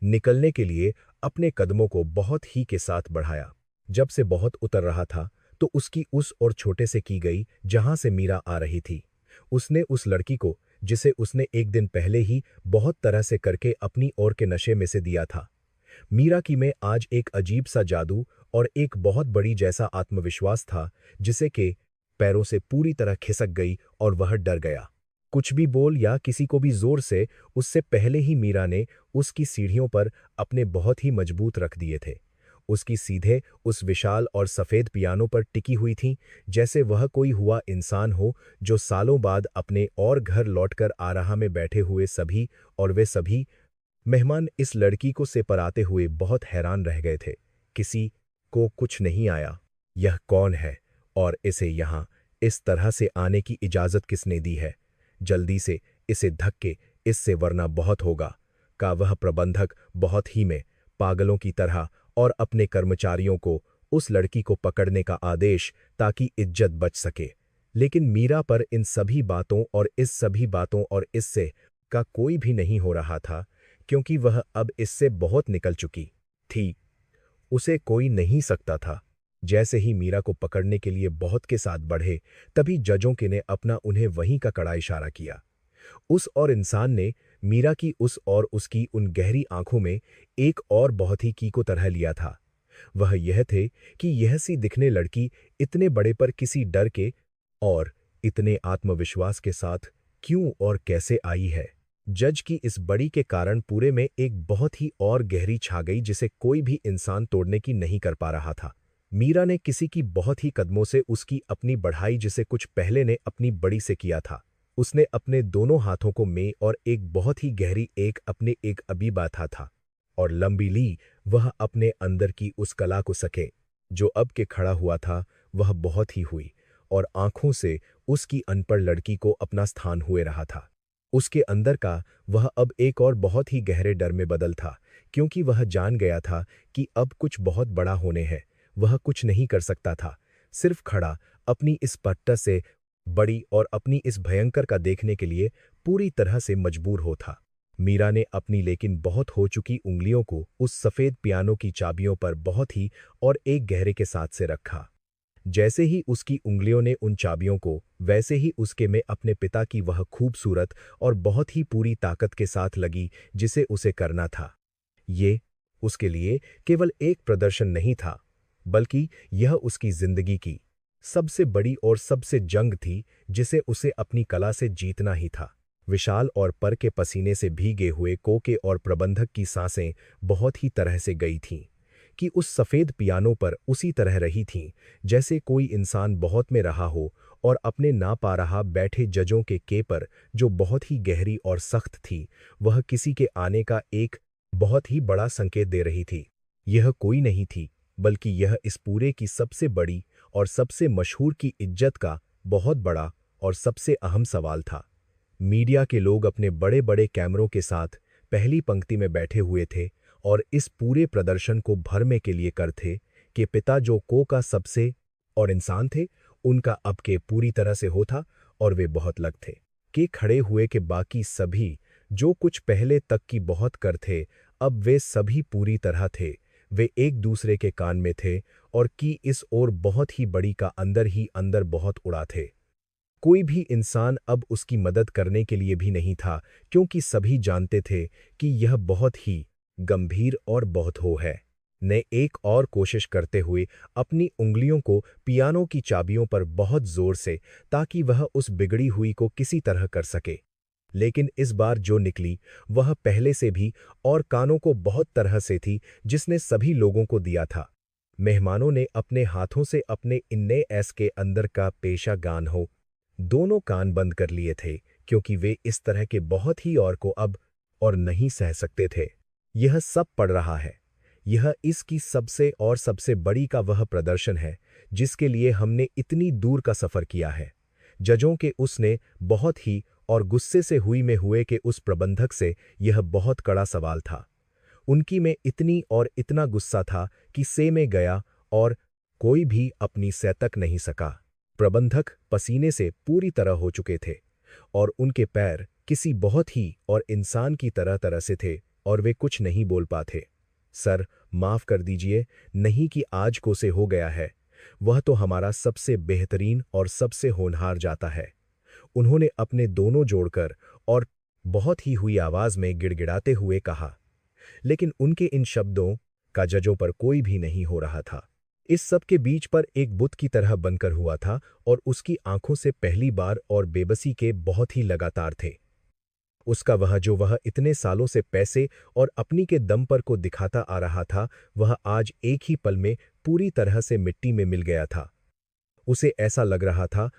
निकलने के लिए अपने कदमों को बहुत ही के साथ बढ़ाया। जब से बहुत उतर रहा था तो उसकी उस और छोटे से की गई जहां से मीरा आ रही थी। उसने उस लड़की को, जिसे उसने एक दिन पहले ही बहुत तरह से करके अपनी ओर के नशे में से दिया था। मीरा की में आज एक अजीब सा जादू और एक बहुत बड़ी जैसा आत्मविश्वास था, जिसे के पैरों से पूरी तरह खिसक गई और वह डर गया। कुछ भी बोल या किसी को भी जोर से उससे पहले ही मीरा ने उसकी सीढ़ियों पर अपने बहुत ही मजबूत रख दिए थे। उसकी सीधे उस विशाल और सफेद पियानो पर टिकी हुई थी, जैसे वह कोई हुआ इंसान हो जो सालों बाद अपने और घर लौटकर आ रहा में बैठे हुए सभी और वे सभी मेहमान इस लड़की को से पराते हुए बहुत हैरान रह गए थे। किसी को कुछ नहीं आया। यह कौन है और इसे यहाँ इस तरह से आने की इजाजत किसने दी है? जल्दी से इसे धक्के इससे वरना बहुत होगा। का वह प्रबंधक बहुत ही में पागलों की तरह और अपने कर्मचारियों को उस लड़की को पकड़ने का आदेश ताकि इज्जत बच सके। लेकिन मीरा पर इन सभी बातों और इस सभी बातों और इससे का कोई भी नहीं हो रहा था, क्योंकि वह अब इससे बहुत निकल चुकी थी। उसे कोई नहीं सकता था। जैसे ही मीरा को पकड़ने के लिए बहुत के साथ बढ़े, तभी जजों के ने अपना उन्हें वहीं का कड़ा इशारा किया। उस और इंसान ने मीरा की उस और उसकी उन गहरी आंखों में एक और बहुत ही की को तरह लिया था। वह यह थे कि यह सी दिखने लड़की इतने बड़े पर किसी डर के और इतने आत्मविश्वास के साथ क्यों और कैसे आई है। जज की इस बड़ी के कारण पूरे में एक बहुत ही और गहरी छा गई, जिसे कोई भी इंसान तोड़ने की नहीं कर पा रहा था। मीरा ने किसी की बहुत ही कदमों से उसकी अपनी बढ़ाई, जिसे कुछ पहले ने अपनी बड़ी से किया था। उसने अपने दोनों हाथों को में और एक बहुत ही गहरी एक अपने एक अभी बाथा था और लंबी ली वह अपने अंदर की उस कला को सके जो अब के खड़ा हुआ था। वह बहुत ही हुई और आंखों से उसकी अनपढ़ लड़की को अपना स्थान हुए रहा था। उसके अंदर का वह अब एक और बहुत ही गहरे डर में बदल था, क्योंकि वह जान गया था कि अब कुछ बहुत बड़ा होने है। वह कुछ नहीं कर सकता था, सिर्फ खड़ा अपनी इस पट्टा से बड़ी और अपनी इस भयंकर का देखने के लिए पूरी तरह से मजबूर हो था। मीरा ने अपनी लेकिन बहुत हो चुकी उंगलियों को उस सफेद पियानो की चाबियों पर बहुत ही और एक गहरे के साथ से रखा। जैसे ही उसकी उंगलियों ने उन चाबियों को, वैसे ही उसके में अपने पिता की वह खूबसूरत और बहुत ही पूरी ताकत के साथ लगी जिसे उसे करना था। ये उसके लिए केवल एक प्रदर्शन नहीं था, बल्कि यह उसकी जिंदगी की सबसे बड़ी और सबसे जंग थी, जिसे उसे अपनी कला से जीतना ही था। विशाल और पर के पसीने से भीगे हुए कोके और प्रबंधक की सांसें बहुत ही तरह से गई थीं कि उस सफेद पियानो पर उसी तरह रही थीं, जैसे कोई इंसान बहुत में रहा हो और अपने ना पा रहा बैठे जजों के पर, जो बहुत ही गहरी और सख्त थी, वह किसी के आने का एक बहुत ही बड़ा संकेत दे रही थी। यह कोई नहीं थी, बल्कि यह इस पूरे की सबसे बड़ी और सबसे मशहूर की इज्जत का बहुत बड़ा और सबसे अहम सवाल था। मीडिया के लोग अपने बड़े बड़े कैमरों के साथ पहली पंक्ति में बैठे हुए थे और इस पूरे प्रदर्शन को भरने के लिए कर थे कि पिता जो को का सबसे और इंसान थे, उनका अब के पूरी तरह से हो था और वे बहुत लग थे कि खड़े हुए के बाकी सभी जो कुछ पहले तक की बहुत कर थे, अब वे सभी पूरी तरह थे। वे एक दूसरे के कान में थे और की इस ओर बहुत ही बड़ी का अंदर ही अंदर बहुत उड़ा थे। कोई भी इंसान अब उसकी मदद करने के लिए भी नहीं था, क्योंकि सभी जानते थे कि यह बहुत ही गंभीर और बहुत हो है। ने एक और कोशिश करते हुए अपनी उंगलियों को पियानो की चाबियों पर बहुत जोर से, ताकि वह उस बिगड़ी हुई को किसी तरह कर सके। लेकिन इस बार जो निकली वह पहले से भी और कानों को बहुत तरह से थी, जिसने सभी लोगों को दिया था। मेहमानों ने अपने हाथों से अपने इन्ने ऐस के अंदर का पेशा गान हो दोनों कान बंद कर लिए थे, क्योंकि वे इस तरह के बहुत ही और को अब और नहीं सह सकते थे। यह सब पड़ रहा है। यह इसकी सबसे और सबसे बड़ी का वह प्रदर्शन है जिसके लिए हमने इतनी दूर का सफर किया है। जजों के उसने बहुत ही और गुस्से से हुई में हुए के उस प्रबंधक से यह बहुत कड़ा सवाल था। उनकी में इतनी और इतना गुस्सा था कि से में गया और कोई भी अपनी सह तक नहीं सका। प्रबंधक पसीने से पूरी तरह हो चुके थे और उनके पैर किसी बहुत ही और इंसान की तरह तरह से थे और वे कुछ नहीं बोल पाते। सर, माफ कर दीजिए, नहीं कि आज को से हो गया है, वह तो हमारा सबसे बेहतरीन और सबसे होनहार जाता है। उन्होंने अपने दोनों जोड़कर और बहुत ही हुई आवाज में गिड़गिड़ाते हुए कहा, लेकिन उनके इन शब्दों का जजों पर कोई भी नहीं हो रहा था। इस सब के बीच पर एक बुत की तरह बनकर हुआ था और उसकी आंखों से पहली बार और बेबसी के बहुत ही लगातार थे। उसका वह इतने सालों से पैसे और अपनी के दम पर को दिखाता आ रहा था, वह आज एक ही पल में पूरी तरह से मिट्टी में मिल गया था। उसे ऐसा लग रहा था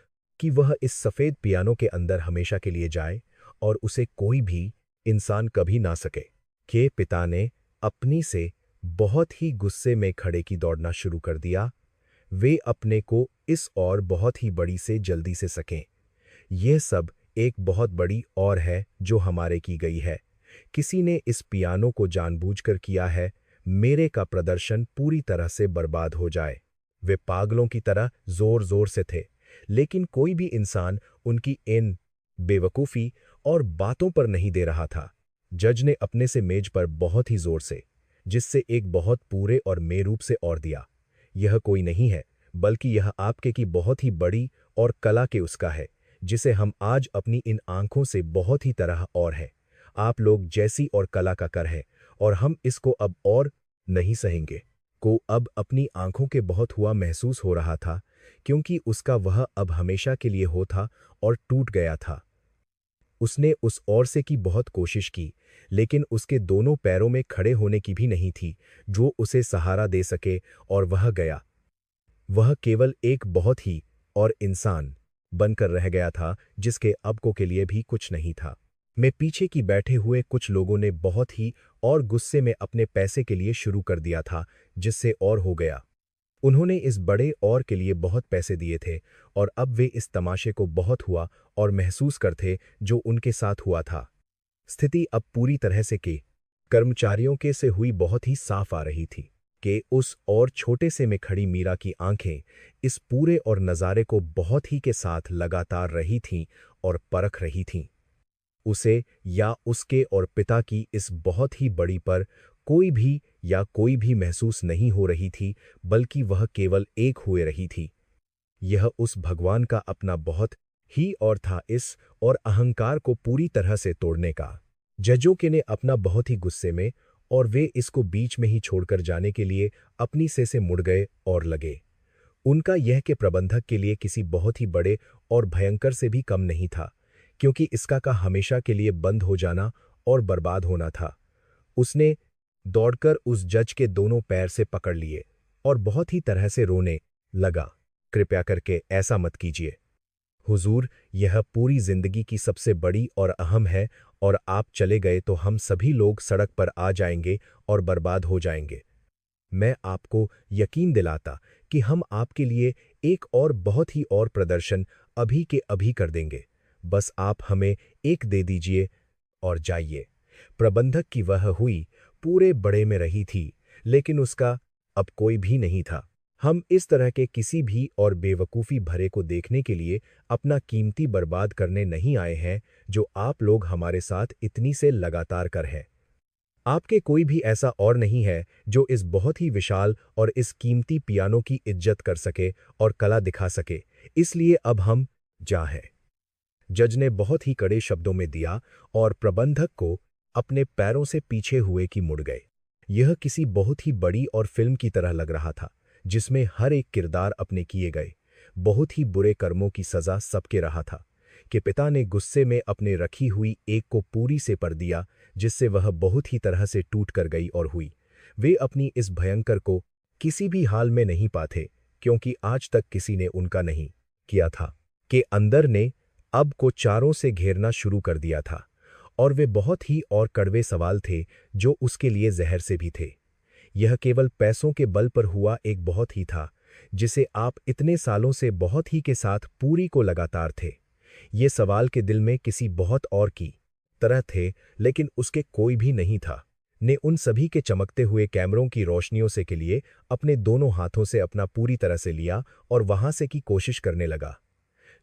कि वह इस सफेद पियानो के अंदर हमेशा के लिए जाए और उसे कोई भी इंसान कभी ना सके। के पिता ने अपनी से बहुत ही गुस्से में खड़े की दौड़ना शुरू कर दिया। वे अपने को इस और बहुत ही बड़ी से जल्दी से सकें। यह सब एक बहुत बड़ी और है जो हमारे की गई है। किसी ने इस पियानो को जानबूझकर किया है, मेरे का प्रदर्शन पूरी तरह से बर्बाद हो जाए। वे पागलों की तरह जोर जोर से थे, लेकिन कोई भी इंसान उनकी इन बेवकूफ़ी और बातों पर नहीं दे रहा था। जज ने अपने से मेज पर बहुत ही जोर से, जिससे एक बहुत पूरे और मेरूप से और दिया। यह कोई नहीं है, बल्कि यह आपके की बहुत ही बड़ी और कला के उसका है, जिसे हम आज अपनी इन आंखों से बहुत ही तरह और है। आप लोग जैसी और कला का कर है और हम इसको अब और नहीं सहेंगे। को अब अपनी आंखों के बहुत हुआ महसूस हो रहा था, क्योंकि उसका वह अब हमेशा के लिए हो था और टूट गया था। उसने उस ओर से की बहुत कोशिश की, लेकिन उसके दोनों पैरों में खड़े होने की भी नहीं थी जो उसे सहारा दे सके, और वह गया। वह केवल एक बहुत ही और इंसान बनकर रह गया था, जिसके अब को के लिए भी कुछ नहीं था। मैं पीछे की बैठे हुए कुछ लोगों ने बहुत ही और गुस्से में अपने पैसे के लिए शुरू कर दिया था, जिससे और हो गया। उन्होंने इस बड़े और के लिए बहुत पैसे दिए थे और अब वे इस तमाशे को बहुत हुआ और महसूस करते जो उनके साथ हुआ था। स्थिति अब पूरी तरह से के कर्मचारियों के से हुई बहुत ही साफ आ रही थी कि उस और छोटे से में खड़ी मीरा की आंखें इस पूरे और नज़ारे को बहुत ही के साथ लगातार रही थीं और परख रही थीं। उसे या उसके और पिता की इस बहुत ही बड़ी पर कोई भी महसूस नहीं हो रही थी, बल्कि वह केवल एक हुए रही थी। यह उस भगवान का अपना बहुत ही और था इस और अहंकार को पूरी तरह से तोड़ने का। जजों के ने अपना बहुत ही गुस्से में और वे इसको बीच में ही छोड़कर जाने के लिए अपनी से मुड़ गए और लगे। उनका यह के प्रबंधक के लिए किसी बहुत ही बड़े और भयंकर से भी कम नहीं था, क्योंकि इसका का हमेशा के लिए बंद हो जाना और बर्बाद होना था। उसने दौड़कर उस जज के दोनों पैर से पकड़ लिए और बहुत ही तरह से रोने लगा। कृपया करके ऐसा मत कीजिए हुजूर, यह पूरी जिंदगी की सबसे बड़ी और अहम है, और आप चले गए तो हम सभी लोग सड़क पर आ जाएंगे और बर्बाद हो जाएंगे। मैं आपको यकीन दिलाता कि हम आपके लिए एक और बहुत ही और प्रदर्शन अभी के अभी कर देंगे, बस आप हमें एक दे दीजिए और जाइए। प्रबंधक की वह हुई पूरे बड़े में रही थी, लेकिन उसका अब कोई भी नहीं था। हम इस तरह के किसी भी और बेवकूफ़ी भरे को देखने के लिए अपना कीमती बर्बाद करने नहीं आए हैं, जो आप लोग हमारे साथ इतनी से लगातार कर हैं। आपके कोई भी ऐसा और नहीं है जो इस बहुत ही विशाल और इस कीमती पियानो की इज्जत कर सके और कला दिखा सके, इसलिए अब हम जा हैं। जज ने बहुत ही कड़े शब्दों में दिया और प्रबंधक को अपने पैरों से पीछे हुए की मुड़ गए। यह किसी बहुत ही बड़ी और फिल्म की तरह लग रहा था, जिसमें हर एक किरदार अपने किए गए बहुत ही बुरे कर्मों की सजा सबके रहा था कि पिता ने गुस्से में अपने रखी हुई एक को पूरी से पर दिया, जिससे वह बहुत ही तरह से टूट कर गई और हुई। वे अपनी इस भयंकर को किसी भी हाल में नहीं पाते, क्योंकि आज तक किसी ने उनका नहीं किया था कि अंदर ने अब को चारों से घेरना शुरू कर दिया था, और वे बहुत ही और कड़वे सवाल थे जो उसके लिए जहर से भी थे। यह केवल पैसों के बल पर हुआ एक बहुत ही था, जिसे आप इतने सालों से बहुत ही के साथ पूरी को लगातार थे। ये सवाल के दिल में किसी बहुत और की तरह थे, लेकिन उसके कोई भी नहीं था। ने उन सभी के चमकते हुए कैमरों की रोशनियों से के लिए अपने दोनों हाथों से अपना पूरी तरह से लिया और वहां से की कोशिश करने लगा,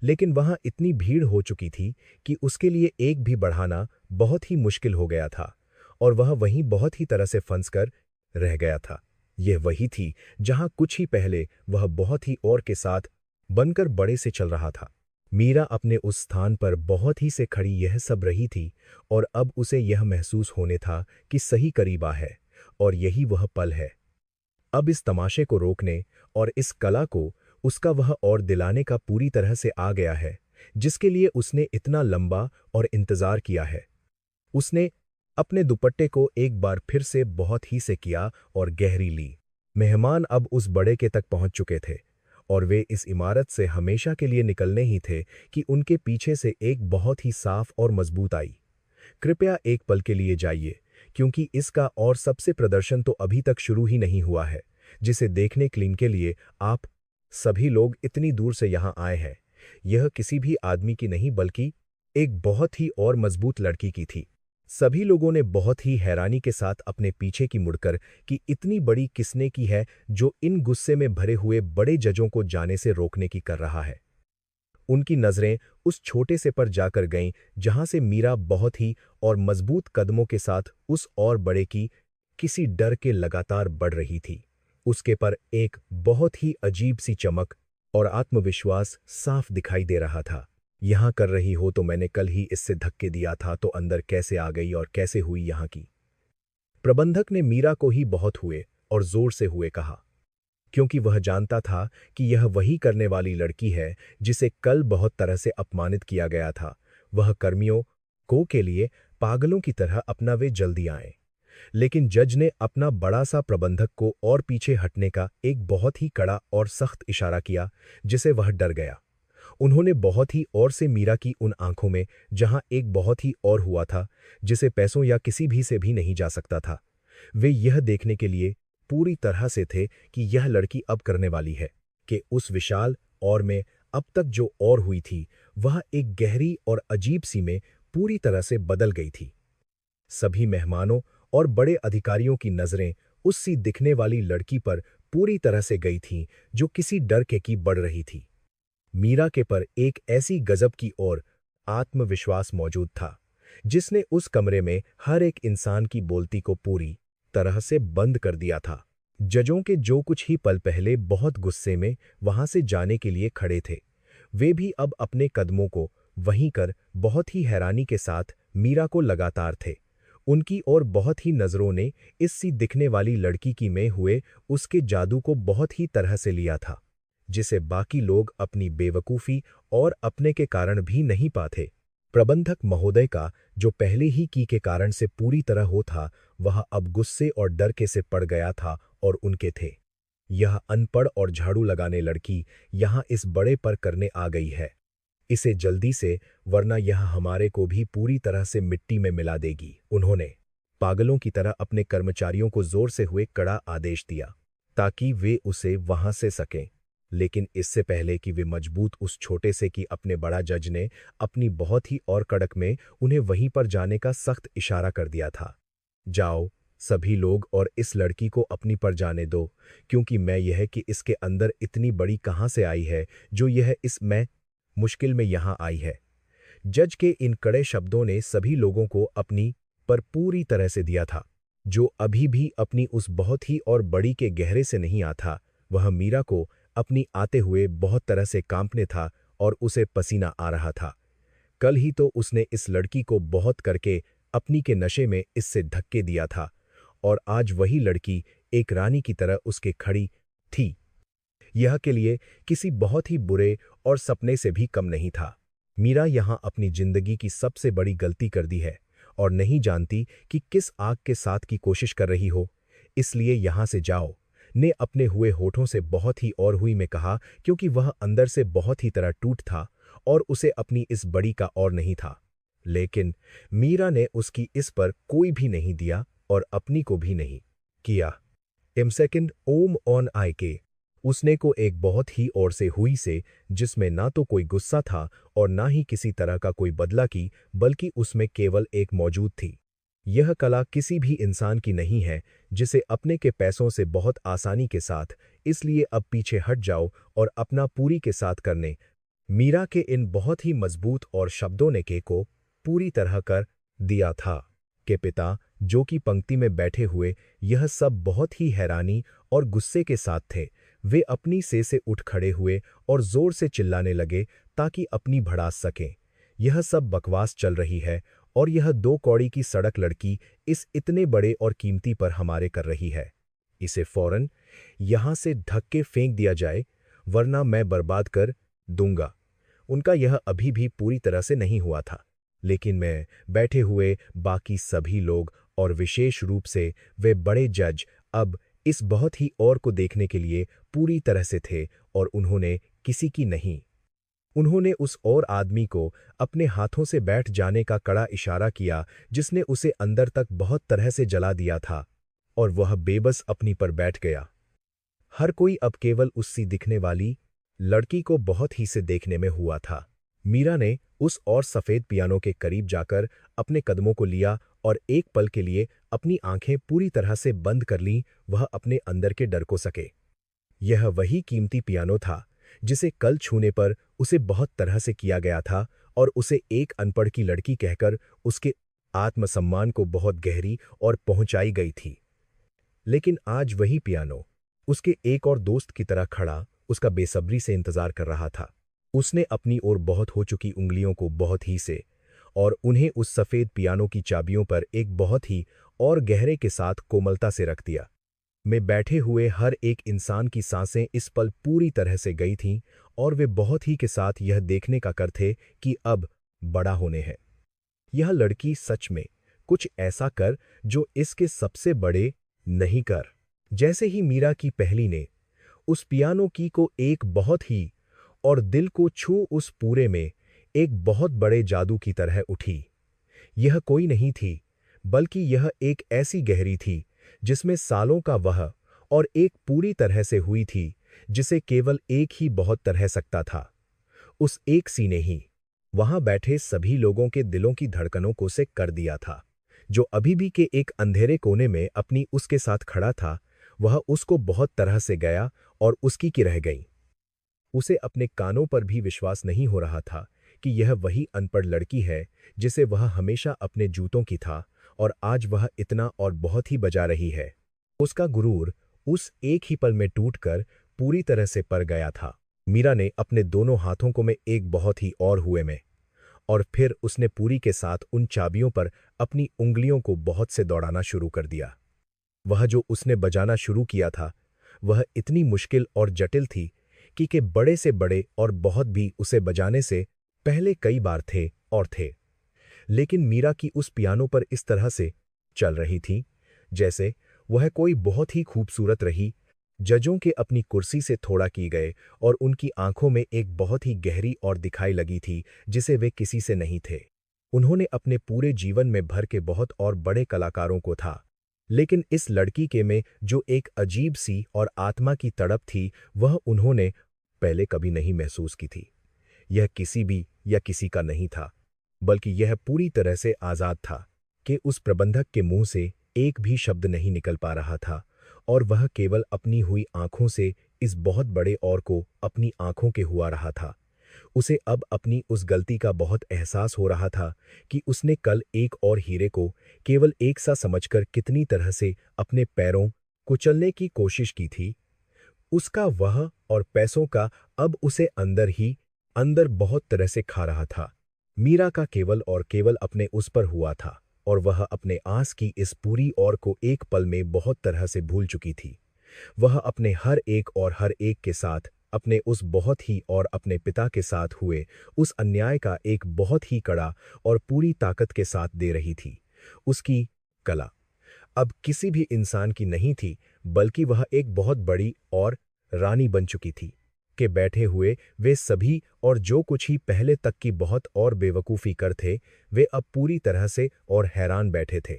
लेकिन वहां इतनी भीड़ हो चुकी थी कि उसके लिए एक भी बढ़ाना बहुत ही मुश्किल हो गया था, और वह वहीं बहुत ही तरह से फंस कर रह गया था। यह वही थी जहां कुछ ही पहले वह बहुत ही और के साथ बनकर बड़े से चल रहा था। मीरा अपने उस स्थान पर बहुत ही से खड़ी यह सब रही थी, और अब उसे यह महसूस होने था कि सही करीबा है, और यही वह पल है। अब इस तमाशे को रोकने और इस कला को उसका वह और दिलाने का पूरी तरह से आ गया है, जिसके लिए उसने इतना लंबा और इंतजार किया है। उसने अपने दुपट्टे को एक बार फिर से बहुत ही से किया और गहरी ली। मेहमान अब उस बड़े के तक पहुंच चुके थे, और वे इस इमारत से हमेशा के लिए निकलने ही थे कि उनके पीछे से एक बहुत ही साफ और मजबूत आई। कृपया एक पल के लिए जाइए, क्योंकि इसका और सबसे प्रदर्शन तो अभी तक शुरू ही नहीं हुआ है, जिसे देखने क्लीन के लिए आप सभी लोग इतनी दूर से यहाँ आए हैं। यह किसी भी आदमी की नहीं बल्कि एक बहुत ही और मजबूत लड़की की थी। सभी लोगों ने बहुत ही हैरानी के साथ अपने पीछे की मुड़कर कि इतनी बड़ी किसने की है जो इन गुस्से में भरे हुए बड़े जजों को जाने से रोकने की कर रहा है। उनकी नजरें उस छोटे से पर जाकर गईं जहां से मीरा बहुत ही और मजबूत कदमों के साथ उस और बड़े की किसी डर के लगातार बढ़ रही थी। उसके पर एक बहुत ही अजीब सी चमक और आत्मविश्वास साफ दिखाई दे रहा था। यहाँ कर रही हो तो मैंने कल ही इससे धक्के दिया था, तो अंदर कैसे आ गई और कैसे हुई यहाँ की? प्रबंधक ने मीरा को ही बहुत हुए और जोर से हुए कहा, क्योंकि वह जानता था कि यह वही करने वाली लड़की है जिसे कल बहुत तरह से अपमानित किया गया था। वह कर्मियों को के लिए पागलों की तरह अपना वे जल्दी आए, लेकिन जज ने अपना बड़ा सा प्रबंधक को और पीछे हटने का एक बहुत ही कड़ा और सख्त इशारा किया, जिसे वह डर गया। उन्होंने बहुत ही और से मीरा की उन आंखों में जहां एक बहुत ही और हुआ था, जिसे पैसों या किसी भी से भी नहीं जा सकता था। वे यह देखने के लिए पूरी तरह से थे कि यह लड़की अब करने वाली है कि उस विशाल और में अब तक जो और हुई थी वह एक गहरी और अजीब सी में पूरी तरह से बदल गई थी। सभी मेहमानों और बड़े अधिकारियों की नजरें उस सी दिखने वाली लड़की पर पूरी तरह से गई थीं जो किसी डर के की बढ़ रही थी। मीरा के पर एक ऐसी गजब की और आत्मविश्वास मौजूद था जिसने उस कमरे में हर एक इंसान की बोलती को पूरी तरह से बंद कर दिया था। जजों के जो कुछ ही पल पहले बहुत गुस्से में वहां से जाने के लिए खड़े थे, वे भी अब अपने कदमों को वहीं कर बहुत ही हैरानी के साथ मीरा को लगातार थे। उनकी और बहुत ही नजरों ने इस सी दिखने वाली लड़की की में हुए उसके जादू को बहुत ही तरह से लिया था, जिसे बाकी लोग अपनी बेवकूफ़ी और अपने के कारण भी नहीं पाते। प्रबंधक महोदय का जो पहले ही की के कारण से पूरी तरह हो था, वह अब गुस्से और डर के से पड़ गया था और उनके थे। यह अनपढ़ और झाड़ू लगाने लड़की यहाँ इस बड़े पर करने आ गई है। इसे जल्दी से, वरना यह हमारे को भी पूरी तरह से मिट्टी में मिला देगी। उन्होंने पागलों की तरह अपने कर्मचारियों को जोर से हुए कड़ा आदेश दिया ताकि वे उसे वहां से सकें। लेकिन इससे पहले कि वे मजबूत उस छोटे से कि अपने बड़ा जज ने अपनी बहुत ही और कड़क में उन्हें वहीं पर जाने का सख्त इशारा कर दिया था। जाओ सभी लोग और इस लड़की को अपनी पर जाने दो, क्योंकि मैं यह कि इसके अंदर इतनी बड़ी कहाँ से आई है जो यह इस मैं मुश्किल में यहाँ आई है। जज के इन कड़े शब्दों ने सभी लोगों को अपनी पर पूरी तरह से दिया था। जो अभी भी अपनी उस बहुत ही और बड़ी के गहरे से नहीं आता, वह मीरा को अपनी आते हुए बहुत तरह से कांपने था और उसे पसीना आ रहा था। कल ही तो उसने इस लड़की को बहुत करके अपनी के नशे में इससे धक्के दिया था और आज वही लड़की एक रानी की तरह उसके खड़ी थी। यह के लिए किसी बहुत ही बुरे और सपने से भी कम नहीं था। मीरा यहां अपनी जिंदगी की सबसे बड़ी गलती कर दी है और नहीं जानती कि किस आग के साथ की कोशिश कर रही हो, इसलिए यहां से जाओ ने अपने हुए होठों से बहुत ही और हुई में कहा, क्योंकि वह अंदर से बहुत ही तरह टूट था और उसे अपनी इस बड़ी का और नहीं था। लेकिन मीरा ने उसकी इस पर कोई भी नहीं दिया और अपनी को भी नहीं किया। सेकंड ओम ऑन आई के उसने को एक बहुत ही और से हुई से, जिसमें ना तो कोई गुस्सा था और ना ही किसी तरह का कोई बदला की, बल्कि उसमें केवल एक मौजूद थी। यह कला किसी भी इंसान की नहीं है जिसे अपने के पैसों से बहुत आसानी के साथ, इसलिए अब पीछे हट जाओ और अपना पूरी के साथ करने। मीरा के इन बहुत ही मजबूत और शब्दों ने के को पूरी तरह कर दिया था। के पिता जो कि पंक्ति में बैठे हुए यह सब बहुत ही हैरानी और गुस्से के साथ थे। वे अपनी से उठ खड़े हुए और जोर से चिल्लाने लगे ताकि अपनी भड़ास सकें। यह सब बकवास चल रही है और यह 2 कौड़ी की सड़क लड़की इस इतने बड़े और कीमती पर हमारे कर रही है। इसे फौरन यहां से धक्के फेंक दिया जाए, वरना मैं बर्बाद कर दूंगा। उनका यह अभी भी पूरी तरह से नहीं हुआ था, लेकिन मैं बैठे हुए बाकी सभी लोग और विशेष रूप से वे बड़े जज अब इस बहुत ही और को देखने के लिए पूरी तरह से थे और उन्होंने किसी की नहीं। उन्होंने उस और आदमी को अपने हाथों से बैठ जाने का कड़ा इशारा किया जिसने उसे अंदर तक बहुत तरह से जला दिया था और वह बेबस अपनी पर बैठ गया। हर कोई अब केवल उससी दिखने वाली लड़की को बहुत ही से देखने में हुआ था। मीरा ने उस और सफेद पियानो के करीब जाकर अपने कदमों को लिया और एक पल के लिए अपनी आंखें पूरी तरह से बंद कर लीं, वह अपने अंदर के डर को सके। यह वही कीमती पियानो था जिसे कल छूने पर उसे बहुत तरह से किया गया था और उसे एक अनपढ़ की लड़की कहकर उसके आत्मसम्मान को बहुत गहरी और पहुंचाई गई थी। लेकिन आज वही पियानो उसके एक और दोस्त की तरह खड़ा उसका बेसब्री से इंतजार कर रहा था। उसने अपनी ओर बहुत हो चुकी उंगलियों को बहुत ही से और उन्हें उस सफेद पियानो की चाबियों पर एक बहुत ही और गहरे के साथ कोमलता से रख दिया। में बैठे हुए हर एक इंसान की सांसें इस पल पूरी तरह से गई थीं और वे बहुत ही के साथ यह देखने का कर थे कि अब बड़ा होने हैं। यह लड़की सच में कुछ ऐसा कर जो इसके सबसे बड़े नहीं कर। जैसे ही मीरा की पहली ने उस पियानो की को एक बहुत ही और दिल को छू उस पूरे में एक बहुत बड़े जादू की तरह उठी। यह कोई नहीं थी, बल्कि यह एक ऐसी गहरी थी जिसमें सालों का वह और एक पूरी तरह से हुई थी जिसे केवल एक ही बहुत तरह सकता था। उस एक सीने ही वहां बैठे सभी लोगों के दिलों की धड़कनों को से कर दिया था। जो अभी भी के एक अंधेरे कोने में अपनी उसके साथ खड़ा था, वह उसको बहुत तरह से गया और उसकी की रह गई। उसे अपने कानों पर भी विश्वास नहीं हो रहा था कि यह वही अनपढ़ लड़की है जिसे वह हमेशा अपने जूतों की था और आज वह इतना और बहुत ही बजा रही है। उसका गुरूर उस एक ही पल में टूटकर पूरी तरह से पर गया था। मीरा ने अपने दोनों हाथों को में एक बहुत ही और हुए में और फिर उसने पूरी के साथ उन चाबियों पर अपनी उंगलियों को बहुत से दौड़ाना शुरू कर दिया। वह जो उसने बजाना शुरू किया था वह इतनी मुश्किल और जटिल थी कि बड़े से बड़े और बहुत भी उसे बजाने से पहले कई बार थे और थे। लेकिन मीरा की उस पियानो पर इस तरह से चल रही थी जैसे वह कोई बहुत ही खूबसूरत रही। जजों के अपनी कुर्सी से थोड़ा की गए और उनकी आंखों में एक बहुत ही गहरी और दिखाई लगी थी जिसे वे किसी से नहीं थे। उन्होंने अपने पूरे जीवन में भर के बहुत और बड़े कलाकारों को था, लेकिन इस लड़की के में जो एक अजीब सी और आत्मा की तड़प थी वह उन्होंने पहले कभी नहीं महसूस की थी। यह किसी भी या किसी का नहीं था, बल्कि यह पूरी तरह से आजाद था कि उस प्रबंधक के मुंह से एक भी शब्द नहीं निकल पा रहा था और वह केवल अपनी हुई आंखों से इस बहुत बड़े और को अपनी आंखों के हुआ रहा था। उसे अब अपनी उस गलती का बहुत एहसास हो रहा था कि उसने कल एक और हीरे को केवल एक सा समझकर कितनी तरह से अपने पैरों कुचलने की कोशिश की थी। उसका वह और पैसों का अब उसे अंदर ही अंदर बहुत तरह से खा रहा था। मीरा का केवल और केवल अपने उस पर हुआ था और वह अपने आस की इस पूरी और को एक पल में बहुत तरह से भूल चुकी थी। वह अपने हर एक और हर एक के साथ अपने उस बहुत ही और अपने पिता के साथ हुए उस अन्याय का एक बहुत ही कड़ा और पूरी ताकत के साथ दे रही थी। उसकी कला अब किसी भी इंसान की नहीं थी, बल्कि वह एक बहुत बड़ी और रानी बन चुकी थी कि बैठे हुए वे सभी और जो कुछ ही पहले तक की बहुत और बेवकूफ़ी कर थे, वे अब पूरी तरह से और हैरान बैठे थे।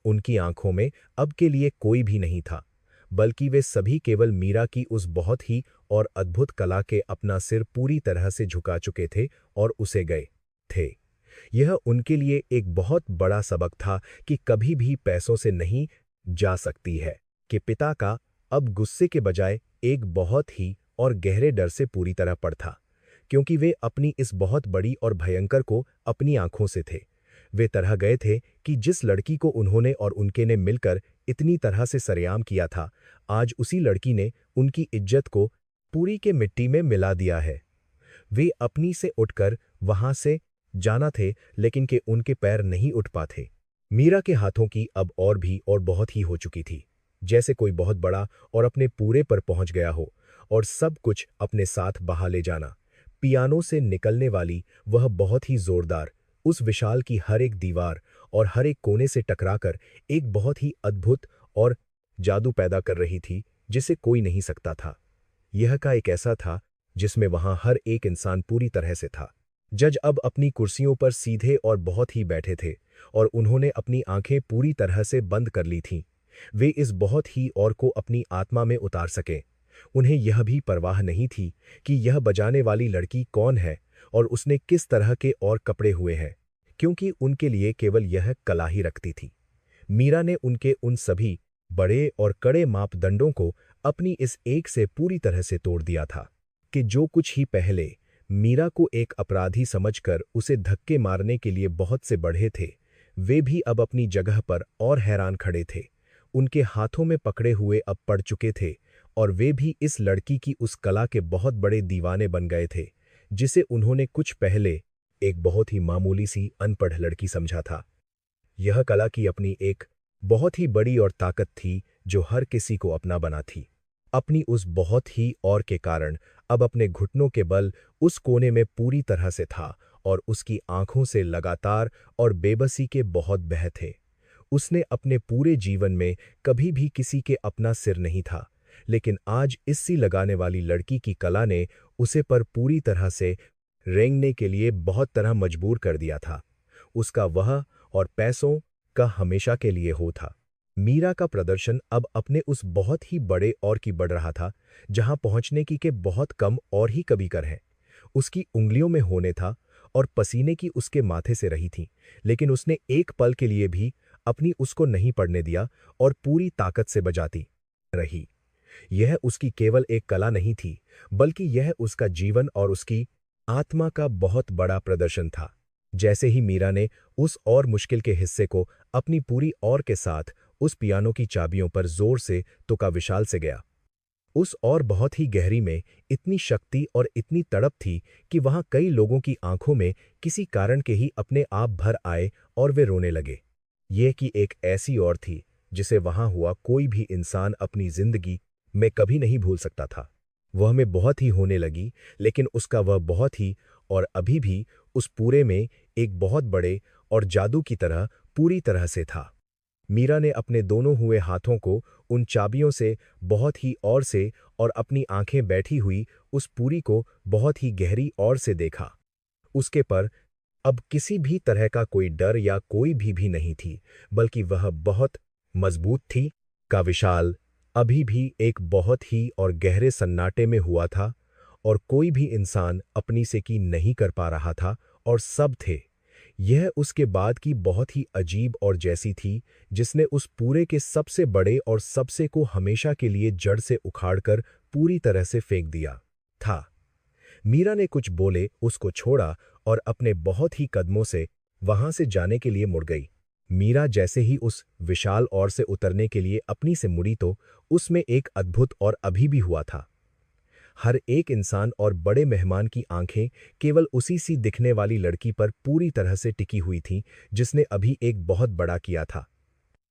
उनकी आंखों में अब के लिए कोई भी नहीं था, बल्कि वे सभी केवल मीरा की उस बहुत ही और अद्भुत कला के अपना सिर पूरी तरह से झुका चुके थे और उसे गए थे। यह उनके लिए एक बहुत बड़ा सबक था कि कभी भी पैसों से नहीं जा सकती है, कि पिता का अब गुस्से के बजाय एक बहुत ही और गहरे डर से पूरी तरह पड़ था, क्योंकि वे अपनी इस बहुत बड़ी और भयंकर को अपनी आंखों से थे। वे तरह गए थे कि जिस लड़की को उन्होंने और उनके ने मिलकर इतनी तरह से सरेआम किया था, आज उसी लड़की ने उनकी इज्जत को पूरी के मिट्टी में मिला दिया है। वे अपनी से उठकर वहां से जाना थे, लेकिन के उनके पैर नहीं उठ पाते। मीरा के हाथों की अब और भी और बहुत ही हो चुकी थी, जैसे कोई बहुत बड़ा और अपने पूरे पर पहुंच गया हो और सब कुछ अपने साथ बहा ले जाना। पियानो से निकलने वाली वह बहुत ही जोरदार उस विशाल की हर एक दीवार और हर एक कोने से टकराकर एक बहुत ही अद्भुत और जादू पैदा कर रही थी, जिसे कोई नहीं सकता था। यह का एक ऐसा था जिसमें वहां हर एक इंसान पूरी तरह से था। जज अब अपनी कुर्सियों पर सीधे और बहुत ही बैठे थे और उन्होंने अपनी आंखें पूरी तरह से बंद कर ली थीं। वे इस बहुत ही और को अपनी आत्मा में उतार सके। उन्हें यह भी परवाह नहीं थी कि यह बजाने वाली लड़की कौन है और उसने किस तरह के और कपड़े हुए हैं, क्योंकि उनके लिए केवल यह कला ही रखती थी। मीरा ने उनके उन सभी बड़े और कड़े मापदंडों को अपनी इस एक से पूरी तरह से तोड़ दिया था कि जो कुछ ही पहले मीरा को एक अपराधी समझकर उसे धक्के मारने के लिए बहुत से बढ़े थे, वे भी अब अपनी जगह पर और हैरान खड़े थे। उनके हाथों में पकड़े हुए अब पड़ चुके थे और वे भी इस लड़की की उस कला के बहुत बड़े दीवाने बन गए थे, जिसे उन्होंने कुछ पहले एक बहुत ही मामूली सी अनपढ़ लड़की समझा था। यह कला की अपनी एक बहुत ही बड़ी और ताकत थी जो हर किसी को अपना बना थी। अपनी उस बहुत ही और के कारण अब अपने घुटनों के बल उस कोने में पूरी तरह से था और उसकी आंखों से लगातार और बेबसी के बहुत बह थे। उसने अपने पूरे जीवन में कभी भी किसी के अपना सिर नहीं था, लेकिन आज इससी लगाने वाली लड़की की कला ने उसे पर पूरी तरह से रेंगने के लिए बहुत तरह मजबूर कर दिया था। उसका वह और पैसों का हमेशा के लिए हो था। मीरा का प्रदर्शन अब अपने उस बहुत ही बड़े और की बढ़ रहा था, जहां पहुंचने की के बहुत कम और ही कभी कर है। उसकी उंगलियों में होने था और पसीने की उसके माथे से रही थी, लेकिन उसने एक पल के लिए भी अपनी उसको नहीं पड़ने दिया और पूरी ताकत से बजाती रही। यह उसकी केवल एक कला नहीं थी, बल्कि यह उसका जीवन और उसकी आत्मा का बहुत बड़ा प्रदर्शन था। जैसे ही मीरा ने उस और मुश्किल के हिस्से को अपनी पूरी और के साथ उस पियानो की चाबियों पर जोर से तुका विशाल से गया। उस और बहुत ही गहरी में इतनी शक्ति और इतनी तड़प थी कि वहां कई लोगों की आंखों में किसी कारण के ही अपने आप भर आए और वे रोने लगे। यह कि एक ऐसी और थी जिसे वहां हुआ कोई भी इंसान अपनी जिंदगी में कभी नहीं भूल सकता था। वह में बहुत ही होने लगी, लेकिन उसका वह बहुत ही और अभी भी उस पूरे में एक बहुत बड़े और जादू की तरह पूरी तरह से था। मीरा ने अपने दोनों हुए हाथों को उन चाबियों से बहुत ही और से और अपनी आंखें बैठी हुई उस पूरी को बहुत ही गहरी और से देखा। उसके पर अब किसी भी तरह का कोई डर या कोई भी नहीं थी, बल्कि वह बहुत मजबूत थी का विशाल अभी भी एक बहुत ही और गहरे सन्नाटे में हुआ था और कोई भी इंसान अपनी से की नहीं कर पा रहा था और सब थे। यह उसके बाद की बहुत ही अजीब और जैसी थी जिसने उस पूरे के सबसे बड़े और सबसे को हमेशा के लिए जड़ से उखाड़कर पूरी तरह से फेंक दिया था। मीरा ने कुछ बोले उसको छोड़ा और अपने बहुत ही कदमों से वहां से जाने के लिए मुड़ गई। मीरा जैसे ही उस विशाल ओर से उतरने के लिए अपनी से मुड़ी तो उसमें एक अद्भुत और अभी भी हुआ था। हर एक इंसान और बड़े मेहमान की आंखें केवल उसी सी दिखने वाली लड़की पर पूरी तरह से टिकी हुई थीं जिसने अभी एक बहुत बड़ा किया था।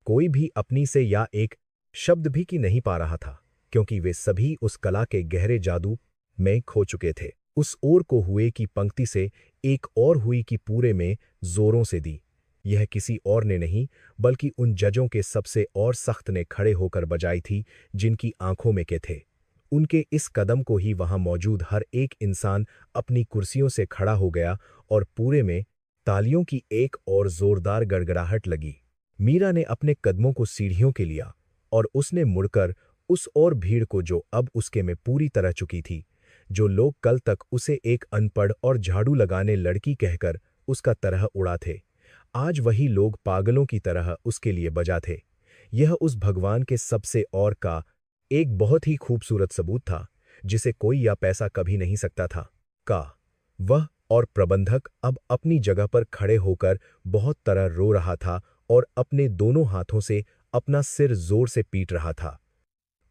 कोई भी अपनी से या एक शब्द भी की नहीं पा रहा था क्योंकि वे सभी उस कला के गहरे जादू में खो चुके थे। उस ओर को हुए की पंक्ति से एक और हुई की पूरे में जोरों से दी। यह किसी और ने नहीं बल्कि उन जजों के सबसे और सख्त ने खड़े होकर बजाई थी जिनकी आंखों में के थे। उनके इस कदम को ही वहां मौजूद हर एक इंसान अपनी कुर्सियों से खड़ा हो गया और पूरे में तालियों की एक और जोरदार गड़गड़ाहट लगी। मीरा ने अपने कदमों को सीढ़ियों के लिया और उसने मुड़कर उस और भीड़ को जो अब उसके में पूरी तरह चुकी थी, जो लोग कल तक उसे एक अनपढ़ और झाड़ू लगाने लड़की कहकर उसका तरह उड़ा थे, आज वही लोग पागलों की तरह उसके लिए बजा थे। यह उस भगवान के सबसे और का एक बहुत ही खूबसूरत सबूत था जिसे कोई या पैसा कभी नहीं सकता था। का वह और प्रबंधक अब अपनी जगह पर खड़े होकर बहुत तरह रो रहा था और अपने दोनों हाथों से अपना सिर जोर से पीट रहा था।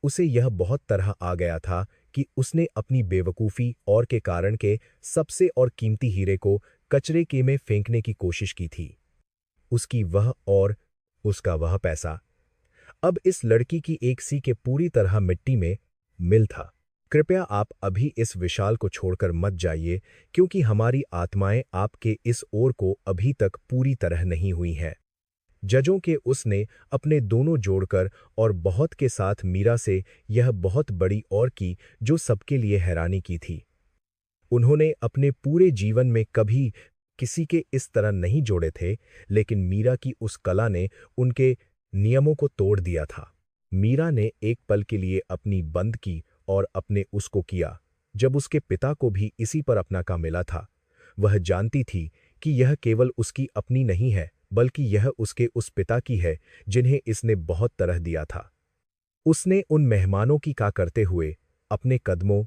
उसे यह बहुत तरह आ गया था कि उसने अपनी बेवकूफ़ी और के कारण के सबसे और कीमती हीरे को कचरे के में फेंकने की कोशिश की थी। उसकी वह और उसका वह पैसा अब इस लड़की की एक सी के पूरी तरह मिट्टी में मिल था। कृपया आप अभी इस विशाल को छोड़कर मत जाइए क्योंकि हमारी आत्माएं आपके इस ओर को अभी तक पूरी तरह नहीं हुई हैं। जजों के उसने अपने दोनों जोड़कर और बहुत के साथ मीरा से यह बहुत बड़ी और की जो सबके लिए हैरानी की थी। उन्होंने अपने पूरे जीवन में कभी किसी के इस तरह नहीं जोड़े थे, लेकिन मीरा की उस कला ने उनके नियमों को तोड़ दिया था। मीरा ने एक पल के लिए अपनी बंद की और अपने उसको किया जब उसके पिता को भी इसी पर अपना का मिला था। वह जानती थी कि यह केवल उसकी अपनी नहीं है बल्कि यह उसके उस पिता की है जिन्हें इसने बहुत तरह दिया था। उसने उन मेहमानों की का करते हुए अपने कदमों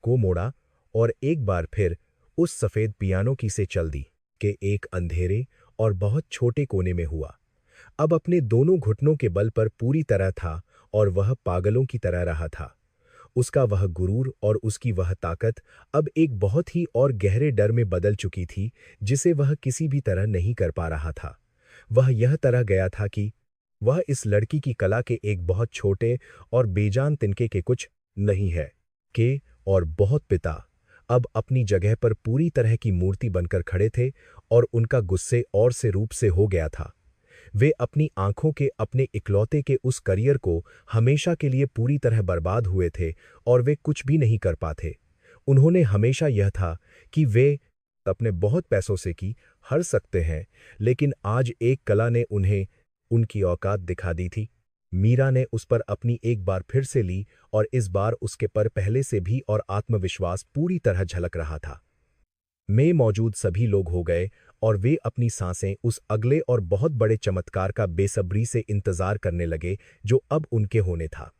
को मोड़ा और एक बार फिर उस सफेद पियानो की से चल दी के एक अंधेरे और बहुत छोटे कोने में हुआ। अब अपने दोनों घुटनों के बल पर पूरी तरह था और वह पागलों की तरह रहा था। उसका वह गुरूर और उसकी वह ताकत अब एक बहुत ही और गहरे डर में बदल चुकी थी जिसे वह किसी भी तरह नहीं कर पा रहा था। वह यह तरह गया था कि वह इस लड़की की कला के एक बहुत छोटे और बेजान तिनके के कुछ नहीं है के और बहुत पिता अब अपनी जगह पर पूरी तरह की मूर्ति बनकर खड़े थे और उनका गुस्से और से रूप से हो गया था। वे अपनी आंखों के अपने इकलौते के उस करियर को हमेशा के लिए पूरी तरह बर्बाद हुए थे और वे कुछ भी नहीं कर पाते। उन्होंने हमेशा यह था कि वे अपने बहुत पैसों से की हर सकते हैं, लेकिन आज एक कला ने उन्हें उनकी औकात दिखा दी थी। मीरा ने उस पर अपनी एक बार फिर से ली और इस बार उसके पर पहले से भी और आत्मविश्वास पूरी तरह झलक रहा था। में मौजूद सभी लोग हो गए और वे अपनी सांसें उस अगले और बहुत बड़े चमत्कार का बेसब्री से इंतजार करने लगे जो अब उनके होने था।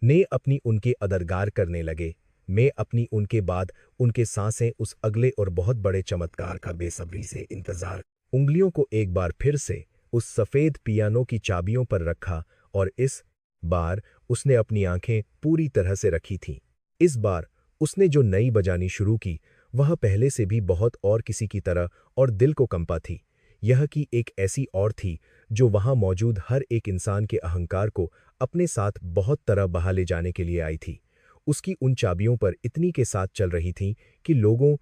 ने अपनी उनके अदरगार करने लगे। मैं अपनी उनके बाद उनके सांसें उस अगले और बहुत बड़े चमत्कार का बेसब्री से इंतजार। उंगलियों को एक बार फिर से उस सफेद पियानो की चाबियों पर रखा और इस बार उसने अपनी आंखें पूरी तरह से रखी थीं। इस बार उसने जो नई बजानी शुरू की वह पहले से भी बहुत और किसी की तरह और दिल को कंपा थी। यह की एक ऐसी और थी जो वहां मौजूद हर एक इंसान के अहंकार को अपने साथ बहुत तरह बहा ले जाने के लिए आई थी। उसकी उन चाबियों पर इतनी के साथ चल रही थी कि लोगों